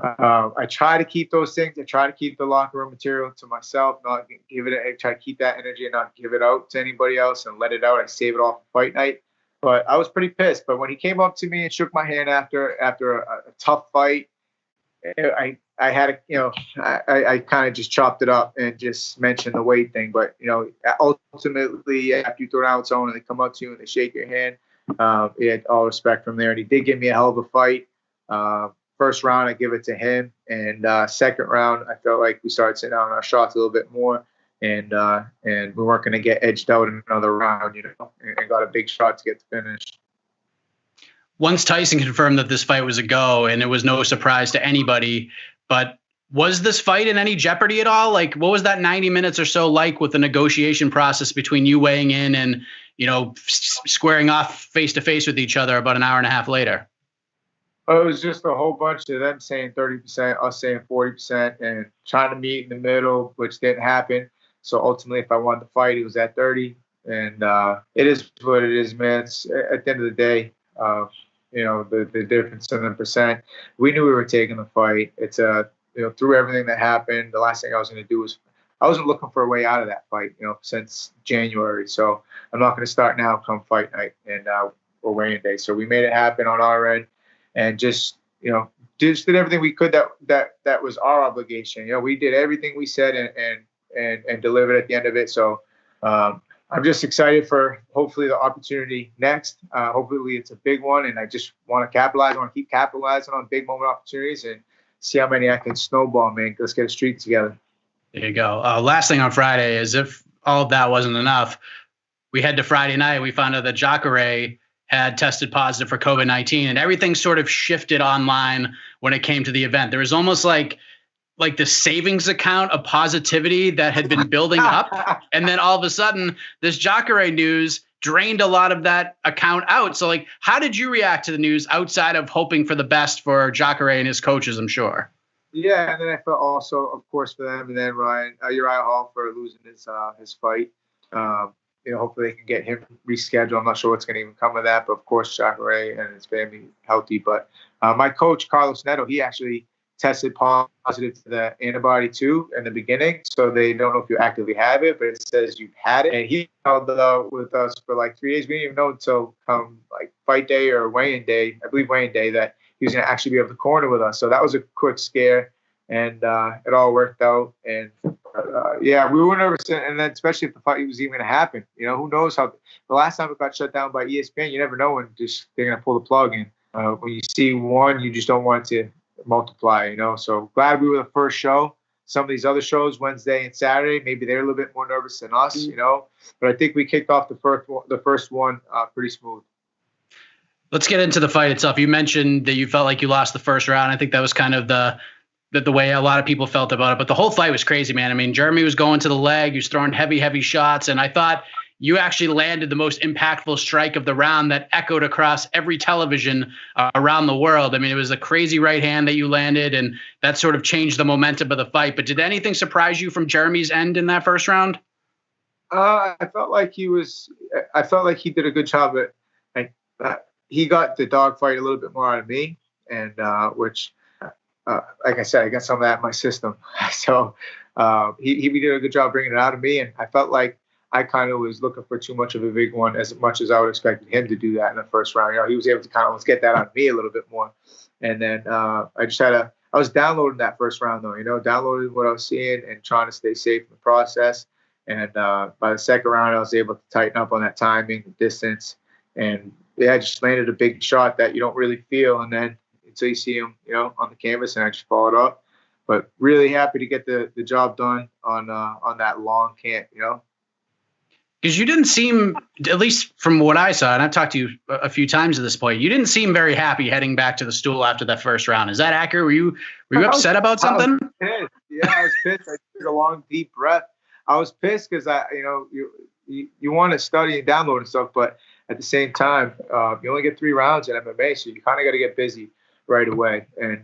I try to keep those things. I try to keep the locker room material to myself, not give it. I try to keep that energy and not give it out to anybody else and let it out. I save it off for fight night. But I was pretty pissed. But when he came up to me and shook my hand after a tough fight, I had I kind of just chopped it up and just mentioned the weight thing. But you know, ultimately, after you throw down someone and they come up to you and they shake your hand, he had all respect from there. And he did give me a hell of a fight. First round, I give it to him, and second round, I felt like we started sitting down on our shots a little bit more, and we weren't going to get edged out in another round, you know, and got a big shot to get the finish. Once Tyson confirmed that this fight was a go, and it was no surprise to anybody, but was this fight in any jeopardy at all? Like, what was that 90 minutes or so like with the negotiation process between you weighing in and, you know, squaring off face to face with each other about an hour and a half later? It was just a whole bunch of them saying 30%, us saying 40%, and trying to meet in the middle, which didn't happen. So ultimately, if I wanted to fight, it was at 30. And it is what it is, man. It's, at the end of the day, you know, the difference in the percent. We knew we were taking the fight. It's through everything that happened, the last thing I was going to do was, I wasn't looking for a way out of that fight, you know, since January. So I'm not going to start now come fight night and or weigh-in day. So we made it happen on our end. And just, you know, just did everything we could that was our obligation. We did everything we said and delivered at the end of it. So I'm just excited for hopefully the opportunity next. Hopefully it's a big one, and I just want to capitalize. I want to keep capitalizing on big moment opportunities and see how many I can snowball, man. Let's get a streak together. There you go. Last thing on Friday is, if all of that wasn't enough, we head to Friday night. We found out that Jacare had tested positive for COVID-19, and everything sort of shifted online when it came to the event. There was almost like the savings account of positivity that had been building up. And then all of a sudden, this Jacare news drained a lot of that account out. So, how did you react to the news outside of hoping for the best for Jacare and his coaches, I'm sure? Yeah, and then I felt also, of course, for them, and then Uriah Hall for losing his fight. Hopefully they can get him rescheduled. I'm not sure what's going to even come of that, but of course, Jacare and his family healthy. But my coach, Carlos Neto, he actually tested positive to the antibody too in the beginning, so they don't know if you actively have it, but it says you've had it. And he held with us for 3 days. We didn't even know until come fight day or weigh-in day, I believe weigh-in day, that he was going to actually be able to corner with us. So that was a quick scare, and it all worked out. And yeah, we were nervous, and then especially if the fight was even going to happen. Who knows how the last time it got shut down by ESPN, you never know when they're going to pull the plug. And when you see one, you just don't want it to multiply, So glad we were the first show. Some of these other shows, Wednesday and Saturday, maybe they're a little bit more nervous than us, But I think we kicked off the first one pretty smooth. Let's get into the fight itself. You mentioned that you felt like you lost the first round. I think that was kind of the way a lot of people felt about it. But the whole fight was crazy, man. I mean, Jeremy was going to the leg. He was throwing heavy shots. And I thought you actually landed the most impactful strike of the round that echoed across every television around the world. I mean, it was a crazy right hand that you landed, and that sort of changed the momentum of the fight. But did anything surprise you from Jeremy's end in that first round? I felt like he did a good job at he got the dogfight a little bit more out of me, and which, like I said, I got some of that in my system. So he did a good job bringing it out of me, and I felt like I kind of was looking for too much of a big one, as much as I would expect him to do that in the first round. He was able to kind of almost get that out of me a little bit more. And then I was downloading that first round though, downloading what I was seeing and trying to stay safe in the process. And by the second round, I was able to tighten up on that timing, the distance, and I just landed a big shot that you don't really feel, and then until you see him, on the canvas, and I just followed up. But really happy to get the job done on that long camp, Because you didn't seem, at least from what I saw, and I've talked to you a few times at this point, you didn't seem very happy heading back to the stool after that first round. Is that accurate? Were you upset about something? I was pissed. Yeah, I was pissed. I took a long, deep breath. I was pissed because you want to study and download and stuff, but at the same time, you only get 3 rounds in MMA, so you kind of got to get busy right away. And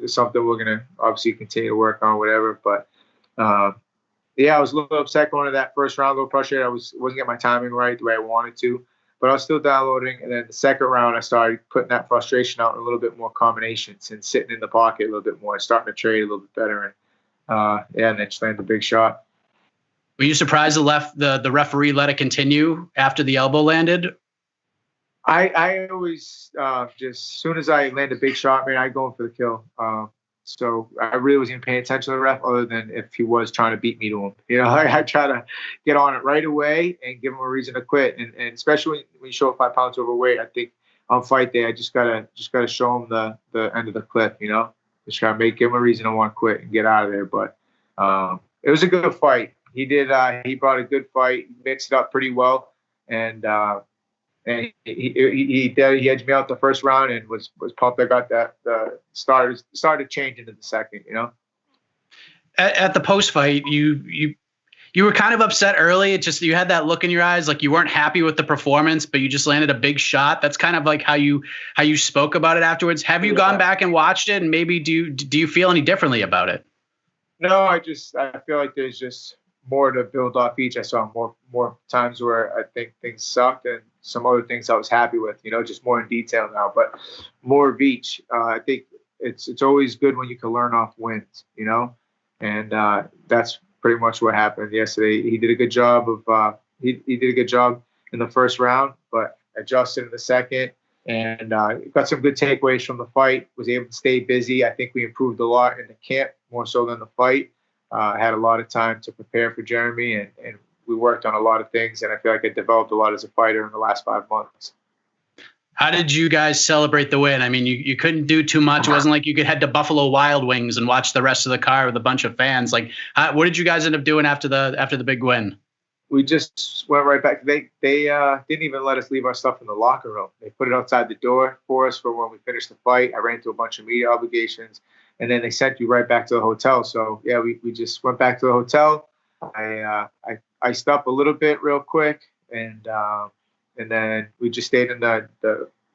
it's something we're gonna obviously continue to work on, whatever. But yeah, I was a little upset going to that first round, a little frustrated. I wasn't getting my timing right the way I wanted to, but I was still downloading. And then the second round, I started putting that frustration out in a little bit more combinations and sitting in the pocket a little bit more, starting to trade a little bit better. And and then just landed a big shot. Were you surprised the referee let it continue after the elbow landed? I always just as soon as I land a big shot, man, I go in for the kill. So I really wasn't even paying attention to the ref, other than if he was trying to beat me to him. I try to get on it right away and give him a reason to quit. And especially when you show up 5 pounds overweight, I think on fight day I just gotta show him the end of the cliff. Just try to give him a reason to want to quit and get out of there. But it was a good fight. He did. He brought a good fight, mixed it up pretty well, and he edged me out the first round and was pumped. I got that started changing in the second. At the post fight, you were kind of upset early. It just, you had that look in your eyes, like you weren't happy with the performance, but you just landed a big shot. That's kind of like how you spoke about it afterwards. Have you gone back and watched it, and maybe do you feel any differently about it? No, I feel like there's just more to build off each. I saw more times where I think things sucked, and some other things I was happy with, just more in detail now, but more of each. I think it's always good when you can learn off wins, and that's pretty much what happened yesterday. He did a good job of he did a good job in the first round, but adjusted in the second, and got some good takeaways from the fight. Was able to stay busy. I think we improved a lot in the camp, more so than the fight. I had a lot of time to prepare for Jeremy, and we worked on a lot of things, and I feel like I developed a lot as a fighter in the last 5 months. How did you guys celebrate the win? I mean, you couldn't do too much. It wasn't like you could head to Buffalo Wild Wings and watch the rest of the card with a bunch of fans. Like, what did you guys end up doing after the big win? We just went right back. They didn't even let us leave our stuff in the locker room. They put it outside the door for us for when we finished the fight. I ran into a bunch of media obligations, and then they sent you right back to the hotel. So yeah, we just went back to the hotel. I iced up a little bit real quick, and then we just stayed in the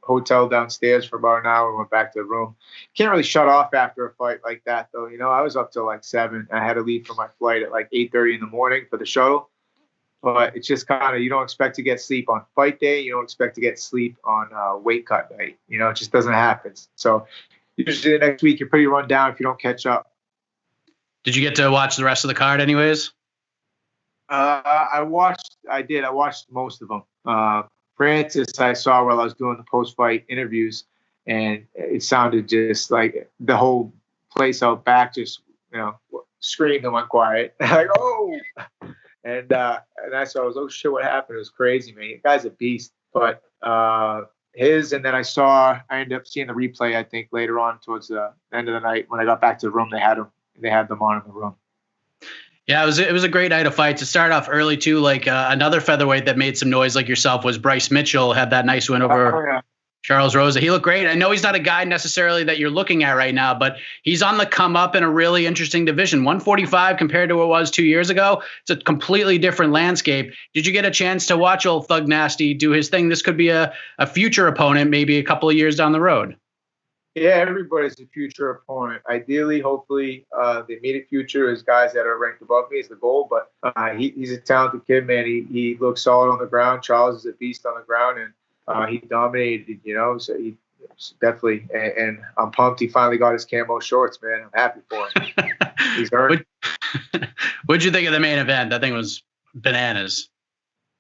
hotel downstairs for about an hour and went back to the room. Can't really shut off after a fight like that, though. You know, I was up till like 7. I had to leave for my flight at like 8:30 in the morning for the shuttle. But it's just kind of, you don't expect to get sleep on fight day. You don't expect to get sleep on weight cut night. You know, it just doesn't happen. So usually the next week you're pretty run down if you don't catch up. Did you get to watch the rest of the card anyways? I watched most of them. Francis I saw while I was doing the post-fight interviews, and it sounded just like the whole place out back just, you know, screamed and went quiet. Like, oh! And I saw, oh shit, what happened? It was crazy, man. The guy's a beast. But and then I ended up seeing the replay, I think, later on towards the end of the night. When I got back to the room, they had them on in the room. Yeah, it was a great night of fights. To start off early too, like another featherweight that made some noise like yourself was Brice Mitchell. Had that nice win over Charles Rosa. He looked great. I know he's not a guy necessarily that you're looking at right now, but he's on the come up in a really interesting division. 145 compared to what it was 2 years ago. It's a completely different landscape. Did you get a chance to watch old Thug Nasty do his thing? This could be a future opponent, maybe a couple of years down the road. Yeah, everybody's a future opponent. Ideally, hopefully, the immediate future is guys that are ranked above me is the goal. But he's a talented kid, man. He looks solid on the ground. Charles is a beast on the ground, and he dominated, you know. So he definitely, and I'm pumped. He finally got his camo shorts, man. I'm happy for him. He's earned. What'd you think of the main event? That thing was bananas.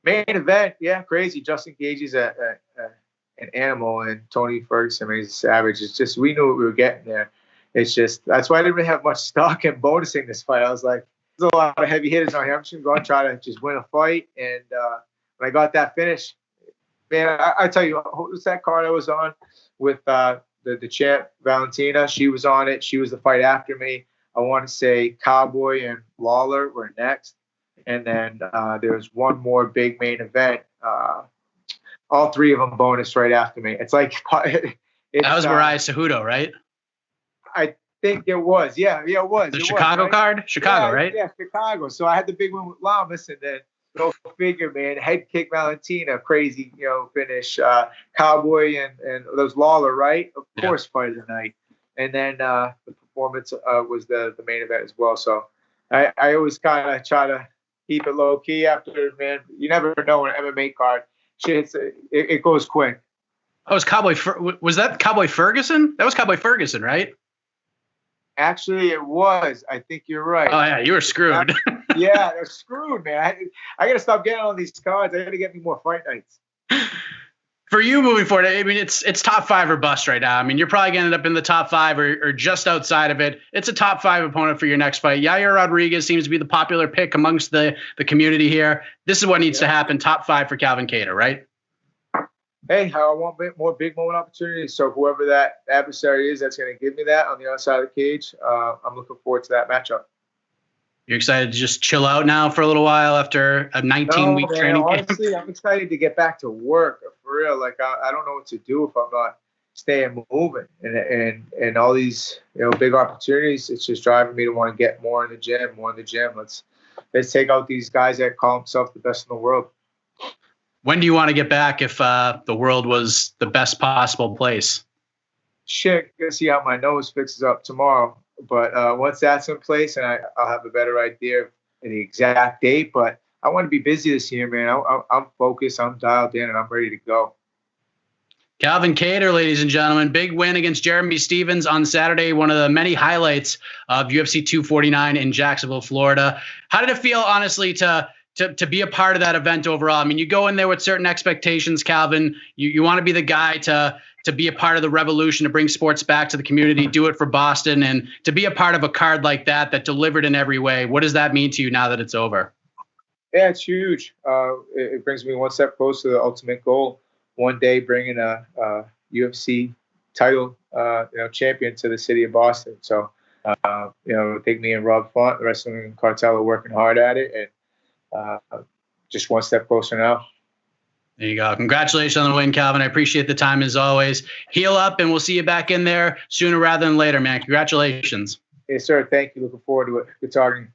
Main event, yeah, crazy. Justin Gage is an animal, and Tony Ferguson, I mean, he's a savage. It's just, we knew what we were getting there. It's just, that's why I didn't really have much stock in bonusing this fight. I was like, there's a lot of heavy hitters on here. I'm just going to go and try to just win a fight. And when I got that finish, man, I tell you, what was that card I was on with the champ, Valentina? She was on it. She was the fight after me. I want to say Cowboy and Lawler were next. And then there was one more big main event. All three of them bonus right after me. It's like that was Mariah Cejudo, right? I think it was. Yeah, it was. The Chicago card? Chicago, right? Yeah, Chicago. So I had the big one with Lamas, and then go figure, man. Head kick Valentina, crazy, you know, finish. Cowboy and those Lawler, right? Of course, fight of the night. And then the performance was the main event as well. So I always kind of try to keep it low key after, man. You never know an MMA card. Shit, it goes quick. Oh, was that Cowboy Ferguson? That was Cowboy Ferguson, right? Actually, it was. I think you're right. Oh, yeah, you were screwed. Yeah, they're screwed, man. I got to stop getting on these cards. I got to get me more fight nights. For you moving forward, I mean, it's top 5 or bust right now. I mean, you're probably going to end up in the top 5 or just outside of it. It's a top 5 opponent for your next fight. Yair Rodriguez seems to be the popular pick amongst the community here. This is what needs to happen. Top 5 for Calvin Kattar, right? Hey, I want more big moment opportunities. So whoever that adversary is that's going to give me that on the other side of the cage, I'm looking forward to that matchup. You're excited to just chill out now for a little while after a 19-week training camp? Honestly, I'm excited to get back to work, for real. Like, I don't know what to do if I'm not staying moving. And all these, you know, big opportunities, it's just driving me to want to get more in the gym. Let's take out these guys that call themselves the best in the world. When do you want to get back if the world was the best possible place? Shit, gonna see how my nose fixes up tomorrow. But once that's in place, and I'll have a better idea of the exact date. But I want to be busy this year, man. I'm focused, I'm dialed in, and I'm ready to go. Calvin Kattar, ladies and gentlemen, big win against Jeremy Stephens on Saturday. One of the many highlights of UFC 249 in Jacksonville, Florida. How did it feel, honestly, to to be a part of that event overall? I mean, you go in there with certain expectations, Calvin. You want to be the guy to be a part of the revolution, to bring sports back to the community, do it for Boston, and to be a part of a card like that delivered in every way. What does that mean to you now that it's over? Yeah, it's huge. It brings me one step closer to the ultimate goal. One day bringing a UFC title, champion to the city of Boston. So, I think me and Rob Font, the wrestling cartel, are working hard at it, and just one step closer now. There you go. Congratulations on the win, Calvin. I appreciate the time as always. Heal up, and we'll see you back in there sooner rather than later, man. Congratulations. Yes, sir. Thank you. Looking forward to it. Good talking.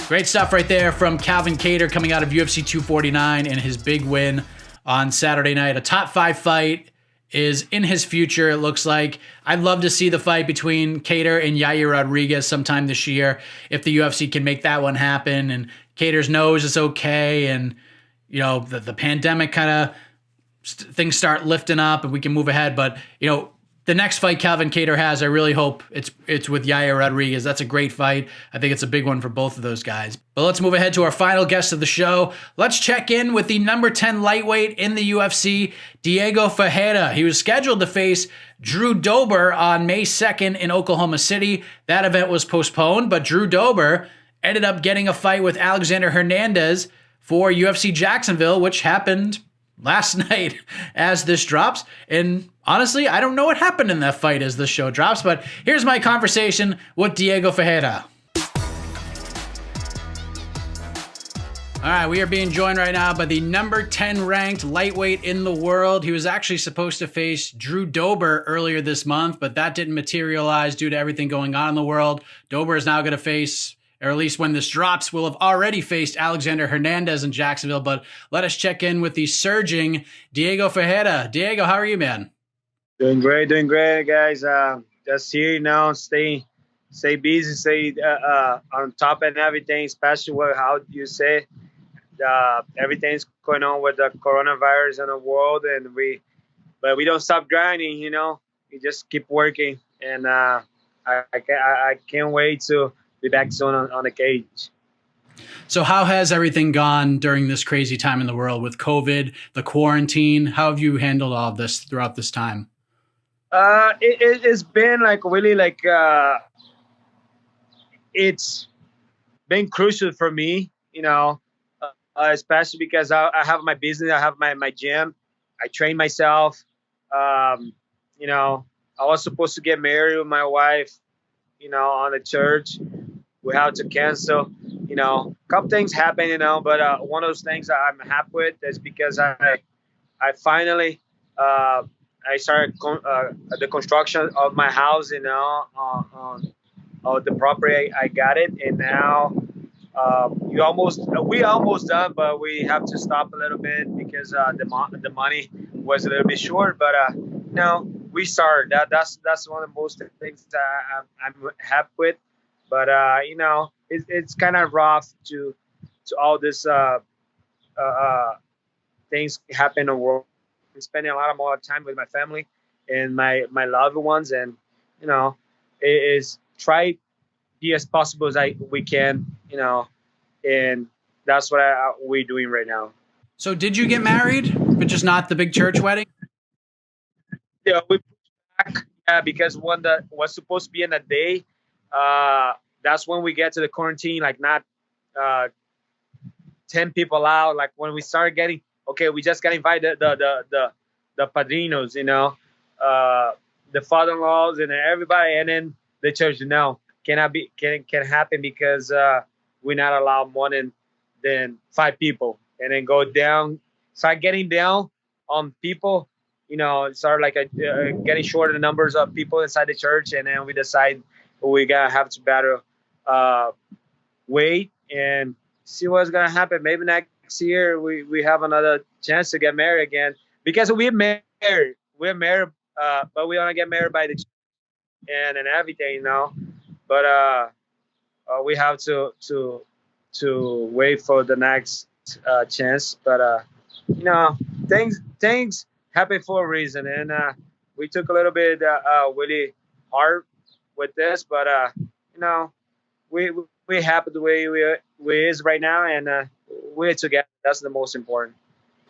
Great stuff right there from Calvin Kattar coming out of UFC 249 and his big win on Saturday night. A top 5 fight is in his future, it looks like. I'd love to see the fight between Kattar and Yair Rodriguez sometime this year, if the UFC can make that one happen. And Kattar's nose is okay, and the pandemic kind of things start lifting up and we can move ahead. But the next fight Calvin Kattar has, I really hope it's with Yair Rodriguez. That's a great fight. I think it's a big one for both of those guys. But let's move ahead to our final guest of the show. Let's check in with the number 10 lightweight in the UFC, Diego Ferreira. He was scheduled to face Drew Dober on May 2nd in Oklahoma City. That event was postponed, but Drew Dober ended up getting a fight with Alexander Hernandez for UFC Jacksonville, which happened last night as this drops. And honestly, I don't know what happened in that fight as this show drops, but here's my conversation with Diego Ferreira. All right, we are being joined right now by the number 10 ranked lightweight in the world. He was actually supposed to face Drew Dober earlier this month, but that didn't materialize due to everything going on in the world. Dober is now going to face, or at least when this drops, will have already faced Alexander Hernandez in Jacksonville. But let us check in with the surging Diego Ferreira. Diego, how are you, man? Doing great, guys. Just here now, stay busy, stay on top and everything, especially how you say everything's going on with the coronavirus in the world, but we don't stop grinding. We just keep working, and I can't wait to be back soon on the cage. So how has everything gone during this crazy time in the world with COVID, the quarantine? How have you handled all of this throughout this time? It's been really it's been crucial for me, especially because I have my business, I have my gym, I train myself. I was supposed to get married with my wife, on the church. We had to cancel, a couple things happened, but one of those things that I'm happy with is because I finally, I started the construction of my house, on the property. I got it, and now we almost done, but we have to stop a little bit because the money was a little bit short. But we started. That's one of the most things that I'm happy with. But it's kind of rough to all this things happen in the world. I'm spending a lot more time with my family and my loved ones, and it is try be as possible as we can, and that's what we're doing right now. So did you get married, but just not the big church wedding? Yeah, we pushed back because one that was supposed to be in a day, that's when we get to the quarantine, not 10 people out. Like when we started getting, okay, we just got invited the padrinos, the father-in-laws and everybody, and then the church. Can happen because we're not allowed more than 5 people, and then go down, start getting down on people. Start getting short the numbers of people inside the church, and then we decide we gotta have to better wait and see what's gonna happen. Maybe next year we have another chance to get married again, because we're married, but we want to get married by the church and everything, But we have to wait for the next chance. But things happen for a reason, and we took a little bit really hard with this, but we're happy the way we is right now, and we're together. That's the most important.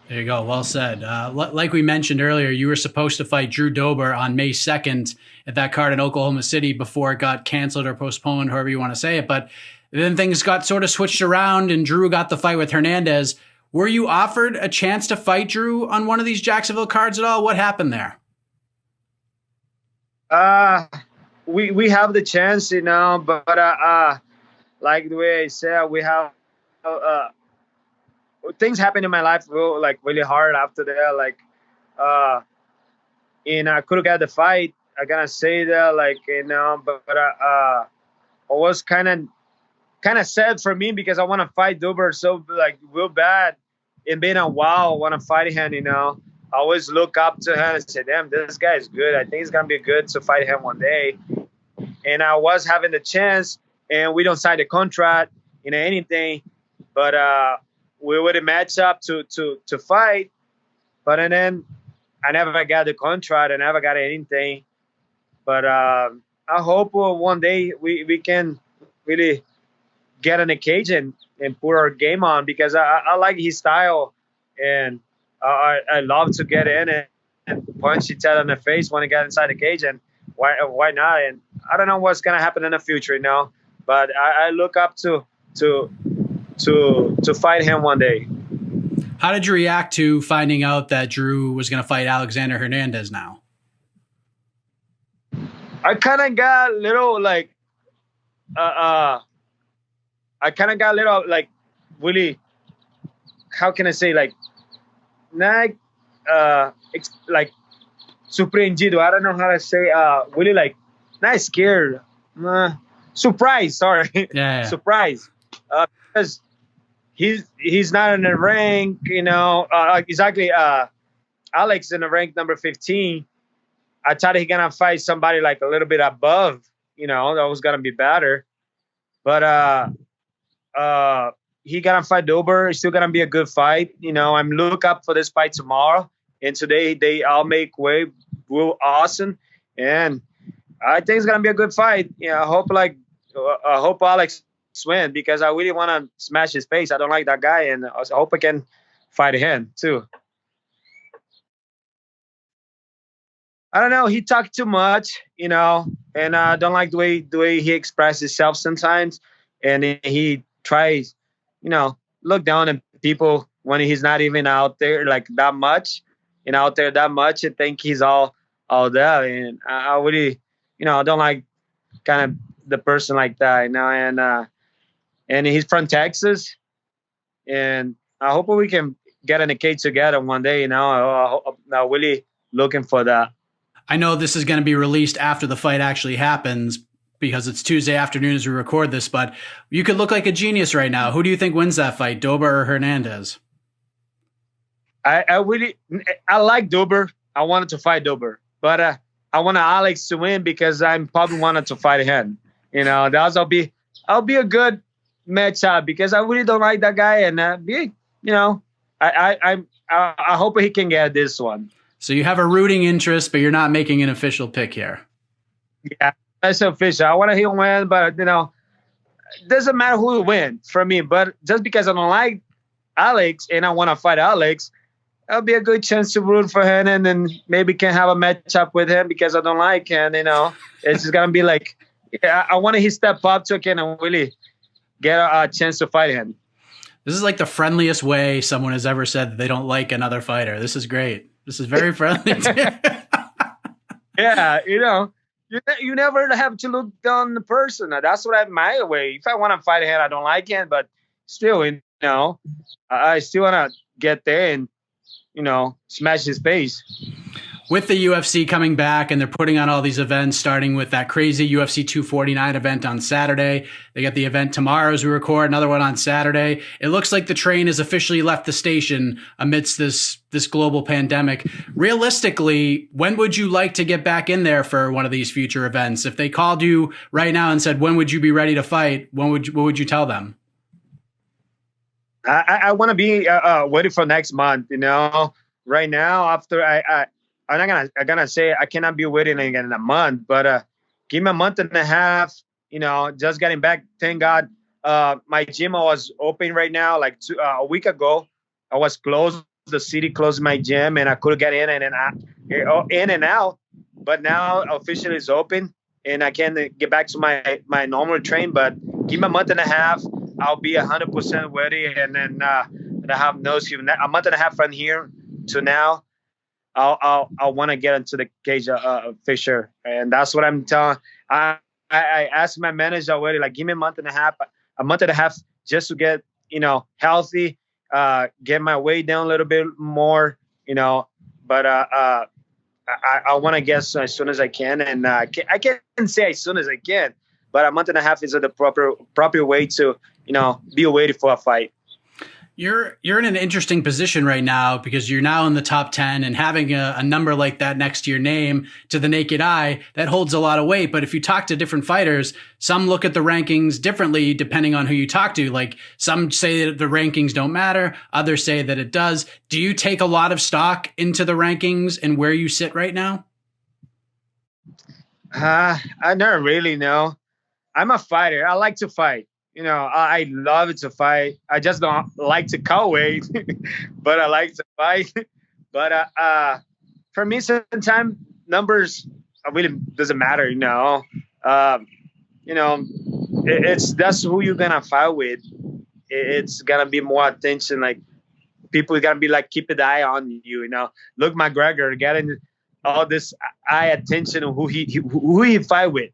There you go. Well said. Like we mentioned earlier, you were supposed to fight Drew Dober on May 2nd at that card in Oklahoma City before it got canceled or postponed, however you want to say it. But then things got sort of switched around and Drew got the fight with Hernandez. Were you offered a chance to fight Drew on one of these Jacksonville cards at all? What happened there? We have the chance, but like the way I said, we have things happened in my life really hard after that. And I could have got the fight. I gotta say that, but it was kind of sad for me because I want to fight Dober so real bad. It's been a while. I want to fight him. I always look up to him and say, "Damn, this guy is good. I think it's gonna be good to fight him one day." And I was having the chance, and we don't sign the contract, anything, but we would match up to fight, but then I never got the contract. I never got anything. But I hope one day we can really get in the cage and put our game on, because I like his style, and I love to get in and punch each other in the face when I get inside the cage, and why not? And I don't know what's gonna happen in the future, but I look up to fight him one day. How did you react to finding out that Drew was going to fight Alexander Hernandez now? I kind of got a little really, how can I say, surprendido. I don't know how to say, really not scared, surprised. Sorry, yeah. Surprised, because he's not in the rank, exactly. Alex in the rank number 15. I thought he gonna fight somebody a little bit above, that was gonna be better. But he gonna fight Dober. It's still gonna be a good fight. I'm look up for this fight tomorrow, and today they all make way real awesome, and I think it's gonna be a good fight. I hope Alex win, because I really want to smash his face. I don't like that guy, and I hope I can fight him too. I don't know. He talked too much, and I don't like the way he expresses himself sometimes, and he tries, look down on people when he's not even out there that much, out there that much, and think he's all there. And I really, I don't like kind of the person like that, and he's from Texas, and I hope we can get in the cage together one day. I'm really looking for that. I know this is going to be released after the fight actually happens, because it's Tuesday afternoon as we record this, but you could look like a genius right now. Who do you think wins that fight, Dober or Hernandez? I like Dober. I wanted to fight Dober, but I want Alex to win, because I'm probably wanted to fight him. I'll be a good matchup, because I really don't like that guy, and I hope he can get this one. So you have a rooting interest, but you're not making an official pick here. Yeah, that's official. I want to win, but it doesn't matter who wins for me. But just because I don't like Alex and I want to fight Alex, it'll be a good chance to root for him, and then maybe can have a matchup with him, because I don't like him. It's just gonna be I want to step up so I can really get a chance to fight him. This is the friendliest way someone has ever said that they don't like another fighter. This is great. This is very friendly. Yeah, you never have to look down the person. That's what my way. If I want to fight him, I don't like him, but still, I still want to get there and, smash his face. With the UFC coming back, and they're putting on all these events, starting with that crazy UFC 249 event on Saturday. They got the event tomorrow as we record, another one on Saturday. It looks like the train has officially left the station amidst this global pandemic. Realistically, when would you like to get back in there for one of these future events? If they called you right now and said, when would you be ready to fight? What would you tell them? I want to be waiting for next month, right now, after I'm gonna say I cannot be waiting again in a month, but give me a month and a half. Just getting back. Thank God my gym was open right now. Like a week ago, I was closed. The city closed my gym, and I couldn't get in and out. But now officially it's open, and I can get back to my normal train. But give me a month and a half, I'll be 100% ready, and then I have no excuse. A month and a half from here to now, I'll want to get into the cage for sure, and that's what I'm telling. I asked my manager already, like, give me a month and a half just to get healthy, get my weight down a little bit more, but I want to get as soon as I can, and I can't say as soon as I can, but a month and a half is the proper way to be ready for a fight. You're in an interesting position right now because you're now in the top 10, and having a number like that next to your name, to the naked eye, that holds a lot of weight. But if you talk to different fighters, some look at the rankings differently depending on who you talk to. Like, some say that the rankings don't matter. Others say that it does. Do you take a lot of stock into the rankings and where you sit right now? I don't really know. I'm a fighter. I like to fight. I love to fight. I just don't like to cut weight, but I like to fight. But for me, sometimes numbers really doesn't matter. That's who you're gonna fight with. It's gonna be more attention. Like, people are gonna be like, keep an eye on you. Look, McGregor getting all this eye attention on who he fight with.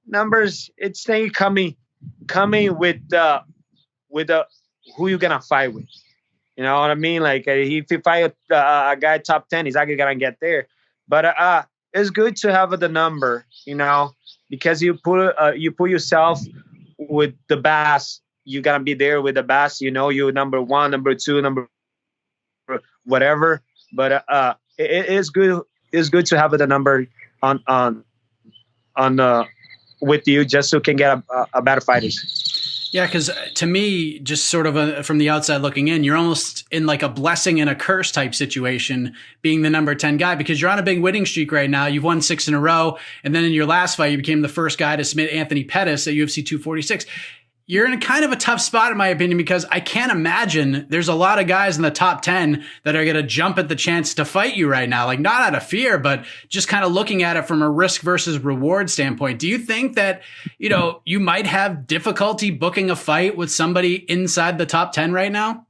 Numbers. It's thing coming with who you gonna fight with. You know what I mean? Like, if you fight a guy top 10, he's not gonna get there. But it's good to have the number, because you put yourself with the best. You gotta be there with the best. You number 1, number 2, number whatever. But it is good. It's good to have the number on with you, just so you can get a better fighters. Yeah, because to me, just sort of from the outside looking in, you're almost in like a blessing and a curse type situation being the number 10 guy, because you're on a big winning streak right now. You've won 6 in a row. And then in your last fight, you became the first guy to submit Anthony Pettis at UFC 246. You're in a kind of a tough spot, in my opinion, because I can't imagine there's a lot of guys in the top 10 that are going to jump at the chance to fight you right now. Like, not out of fear, but just kind of looking at it from a risk versus reward standpoint. Do you think that, you might have difficulty booking a fight with somebody inside the top 10 right now?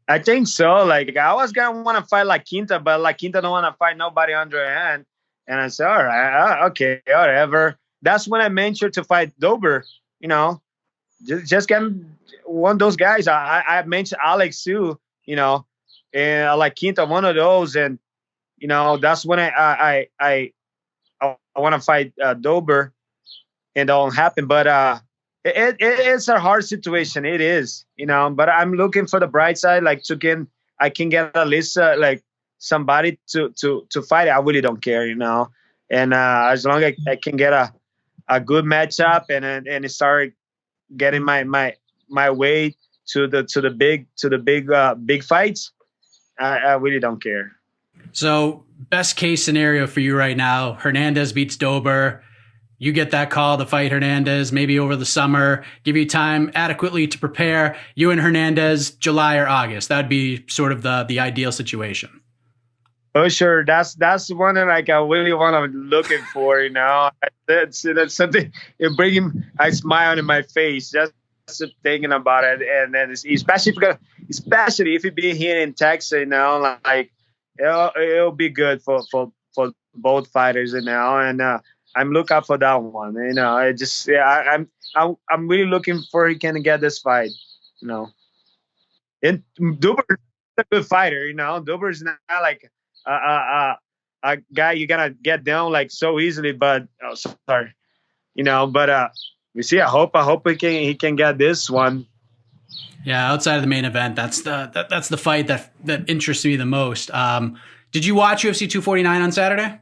I think so. Like, I was going to want to fight like Quinta, but like Quinta don't want to fight nobody underhand. And I said, all right, okay, whatever. That's when I ventured to fight Dober. Just get one of those guys. I mentioned Alex too, and I like Quinta, one of those, and that's when I want to fight Dober, and it won't happen. But it's a hard situation. It is, But I'm looking for the bright side, like I can get at least like somebody to fight. I really don't care, And as long as I can get a good matchup and start getting my way to the big fights, I really don't care. So, best case scenario for you right now, Hernandez beats Dober. You get that call to fight Hernandez maybe over the summer, give you time adequately to prepare. You and Hernandez, July or August. That'd be sort of the ideal situation. Oh, sure. That's one that like I really want to looking for. That's something. It bringing a smile on my face just thinking about it, and then especially if it be here in Texas, like it'll be good for both fighters, and I'm looking out for that one. I'm really looking for he can get this fight. And Dober is a good fighter. Dober is not like a guy you're gonna get down like so easily, but but we see. I hope he can get this one. Yeah, outside of the main event, that's the fight that interests me the most. Did you watch UFC 249 on Saturday?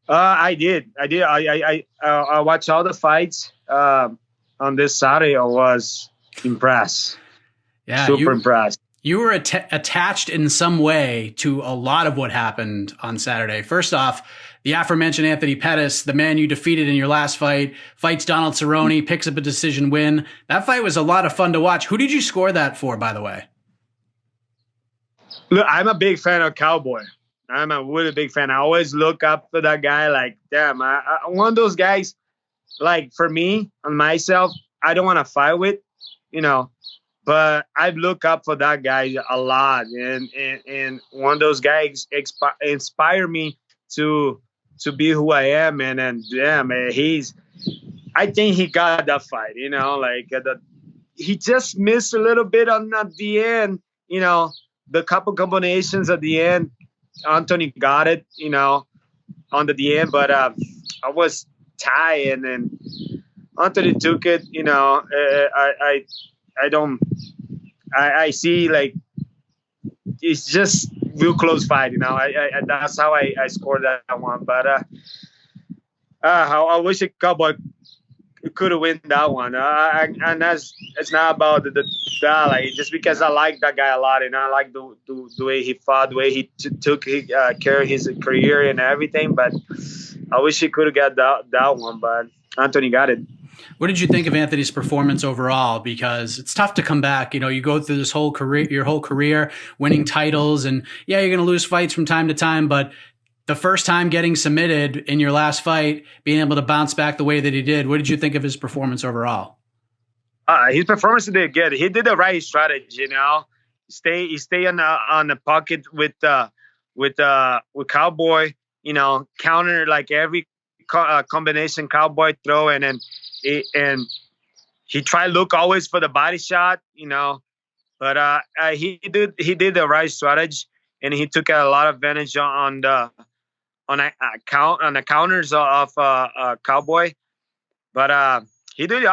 I did. I watched all the fights on this Saturday. I was impressed. Yeah, super impressed. You were attached in some way to a lot of what happened on Saturday. First off, the aforementioned Anthony Pettis, the man you defeated in your last fight, fights Donald Cerrone, picks up a decision win. That fight was a lot of fun to watch. Who did you score that for, by the way? Look, I'm a big fan of Cowboy. I'm a really big fan. I always look up to that guy like, damn, I one of those guys, like for me, on myself, I don't want to fight with, but I look up for that guy a lot. And one of those guys inspire me to be who I am. And damn, I think he got that fight, he just missed a little bit on at the end, the couple combinations at the end. Anthony got it, on the end, but I was tied, and then Anthony took it. I see like it's just real close fight. That's how I scored that one. But I wish a Cowboy could have win that one. And it's not about the like just because I like that guy a lot, and I like the way he fought, the way he took care of his career and everything. But I wish he could have got that one, but Anthony got it. What did you think of Anthony's performance overall? Because it's tough to come back. You go through this whole career, your whole career, winning titles, and yeah, you're going to lose fights from time to time, but the first time getting submitted in your last fight, being able to bounce back the way that he did, what did you think of his performance overall? His performance did good. He did the right strategy, He stay on the pocket with Cowboy, counter like every combination Cowboy throw, and he tried to look always for the body shot, but he did the right strategy, and he took a lot of advantage on the counters of Cowboy, but he did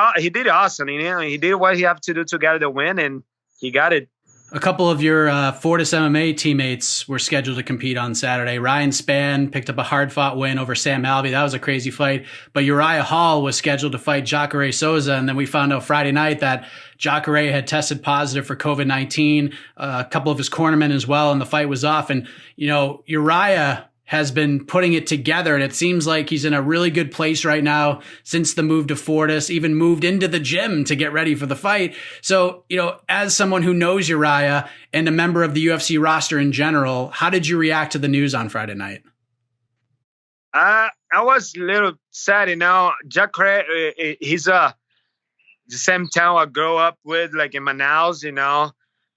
awesome. He did what he had to do to get the win, and he got it. A couple of your Fortis MMA teammates were scheduled to compete on Saturday. Ryan Spann picked up a hard-fought win over Sam Alvey. That was a crazy fight. But Uriah Hall was scheduled to fight Jacare Souza, and then we found out Friday night that Jacare had tested positive for COVID-19, a couple of his cornermen as well, and the fight was off. And, Uriah has been putting it together, and it seems like he's in a really good place right now since the move to Fortis, even moved into the gym to get ready for the fight. So, as someone who knows Uriah and a member of the UFC roster in general, how did you react to the news on Friday night? I was a little sad, Jacare, he's the same town I grew up with, like in Manaus,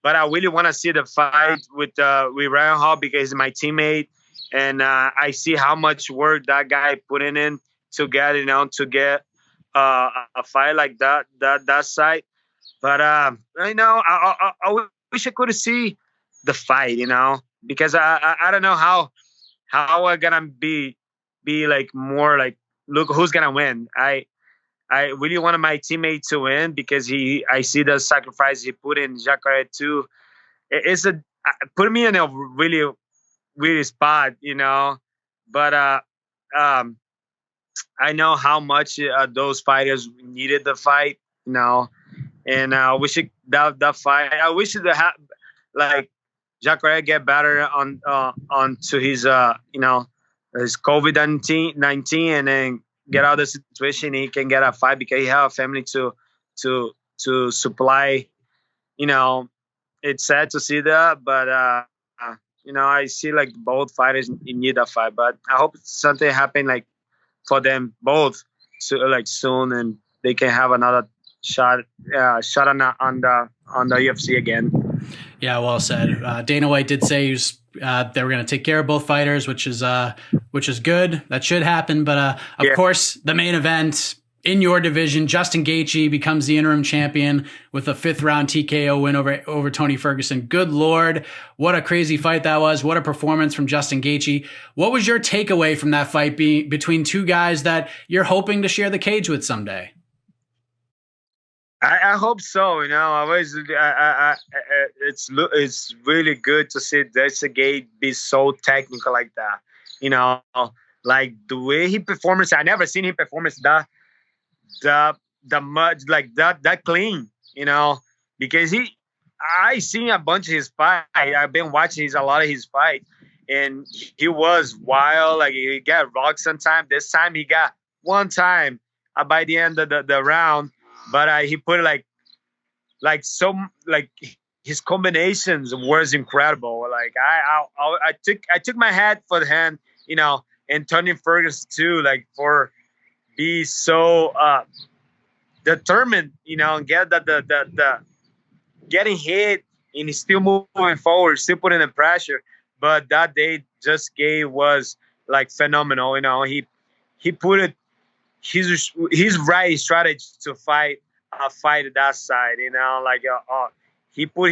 but I really want to see the fight with Ryan Hall because he's my teammate. And I see how much work that guy put in to get, to get a fight like that side. But I wish I could see the fight, because I don't know how I'm gonna be like more like, look who's gonna win. I really wanted my teammate to win because I see the sacrifice he put in Jacare too. It's put me in a really weird spot, but I know how much those fighters needed the fight, and I wish that fight. I wish it had like Jacare get better on to his his COVID-19 and then get out of the situation. He can get a fight because he have a family to supply. It's sad to see that, but. I see like both fighters need a fight, but I hope something happen like for them both soon, and they can have another shot on the UFC again. Yeah, well said. Dana White did say they were going to take care of both fighters, which is good. That should happen, but of course the main event. In your division, Justin Gaethje becomes the interim champion with a 5th round TKO win over Tony Ferguson. Good Lord, what a crazy fight that was. What a performance from Justin Gaethje. What was your takeaway from that fight between two guys that you're hoping to share the cage with someday? I hope so. It's really good to see Justin Gaethje be so technical like that. Like the way he performs. I never seen him perform the much like that clean, because I seen a bunch of his fight. I've been watching a lot of his fights, and he was wild. Like he got rocked sometime. This time he got one time by the end of the round, but he put it like his combinations was incredible. Like I took my hat for the hand, you know, and Tony Ferguson too, like for be so determined, you know, and get the getting hit and he's still moving forward, still putting the pressure. But that day just Gage was like phenomenal. You know, he put it his right strategy to fight that side. You know, like he put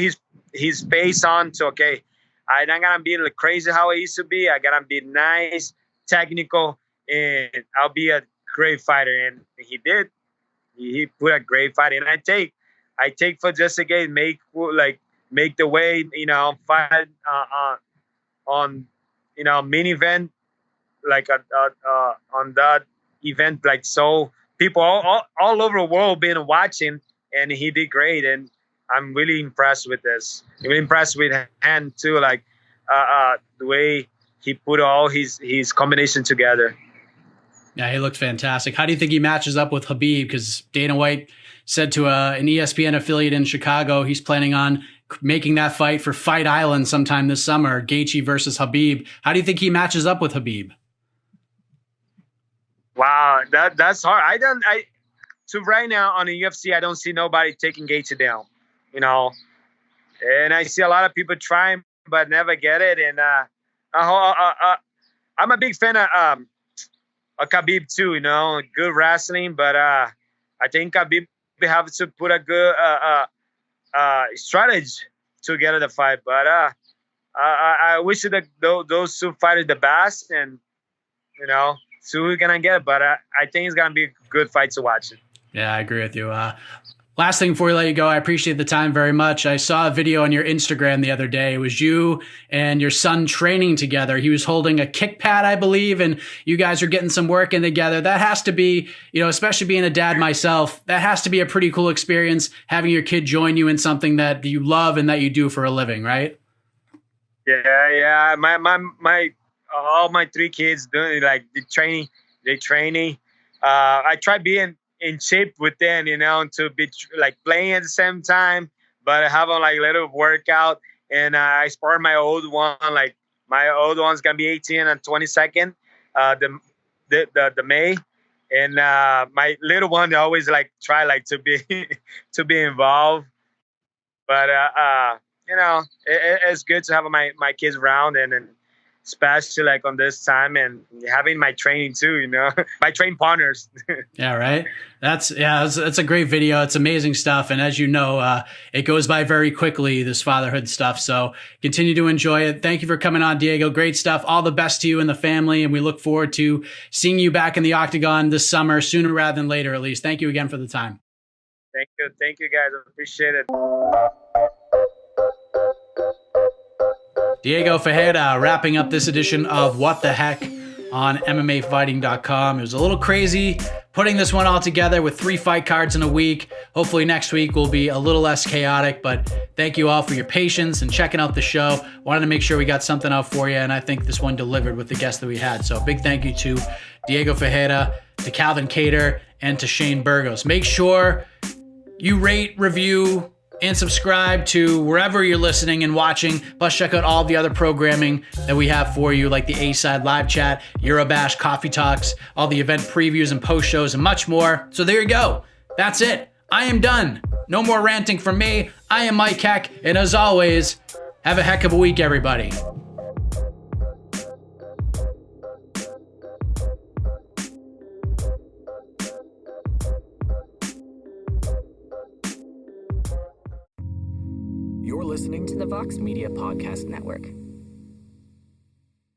his face on to, okay, I'm not gonna be like crazy how I used to be. I gotta be nice, technical, and I'll be a great fighter. And he did. He put a great fight, and I take for just again make the way, you know, fight on, you know, main event, like on that event, like, so people all over the world been watching, and he did great, and I'm really impressed with this. I'm really impressed with Han too, like the way he put all his combination together. Yeah, he looked fantastic. How do you think he matches up with Habib? Because Dana White said to an ESPN affiliate in Chicago, he's planning on making that fight for Fight Island sometime this summer, Gage versus Habib. How do you think he matches up with Habib? Wow, that's hard. So right now on the UFC, I don't see nobody taking Gage down, you know, and I see a lot of people trying but never get it. And I'm a big fan of Habib too, you know, good wrestling, but I think Habib have to put a good strategy together the fight. But I wish that those two fighters the best, and you know, see who's gonna get it. But I think it's gonna be a good fight to watch. Yeah, I agree with you. Last thing before we let you go, I appreciate the time very much. I saw a video on your Instagram the other day. It was you and your son training together. He was holding a kick pad, I believe, and you guys are getting some work in together. That has to be, you know, especially being a dad myself, that has to be a pretty cool experience, having your kid join you in something that you love and that you do for a living, right? Yeah. My all my three kids doing like the training. I try being in shape with them, you know, to be like playing at the same time, but having like a little workout. And I sparred my old one, like my old one's gonna be 18 and 22nd, the May, and my little one always like try like to be involved. But you know, it's good to have my kids around, and especially like on this time, and having my training too, you know, my train partners. Yeah, right. That's a great video. It's amazing stuff. And as you know, it goes by very quickly, this fatherhood stuff. So continue to enjoy it. Thank you for coming on, Diego. Great stuff. All the best to you and the family. And we look forward to seeing you back in the octagon this summer, sooner rather than later, at least. Thank you again for the time. Thank you guys. I appreciate it. Diego Ferreira wrapping up this edition of What the Heck on MMAfighting.com. It was a little crazy putting this one all together with 3 fight cards in a week. Hopefully next week will be a little less chaotic, but thank you all for your patience and checking out the show. Wanted to make sure we got something out for you, and I think this one delivered with the guests that we had. So big thank you to Diego Ferreira, to Calvin Kattar, and to Shane Burgos. Make sure you rate, review, and subscribe to wherever you're listening and watching. Plus, check out all the other programming that we have for you, like the A-Side Live Chat, Eurobash, Coffee Talks, all the event previews and post shows, and much more. So there you go. That's it. I am done. No more ranting from me. I am Mike Heck, and as always, have a heck of a week, everybody. You're listening to the Vox Media Podcast Network.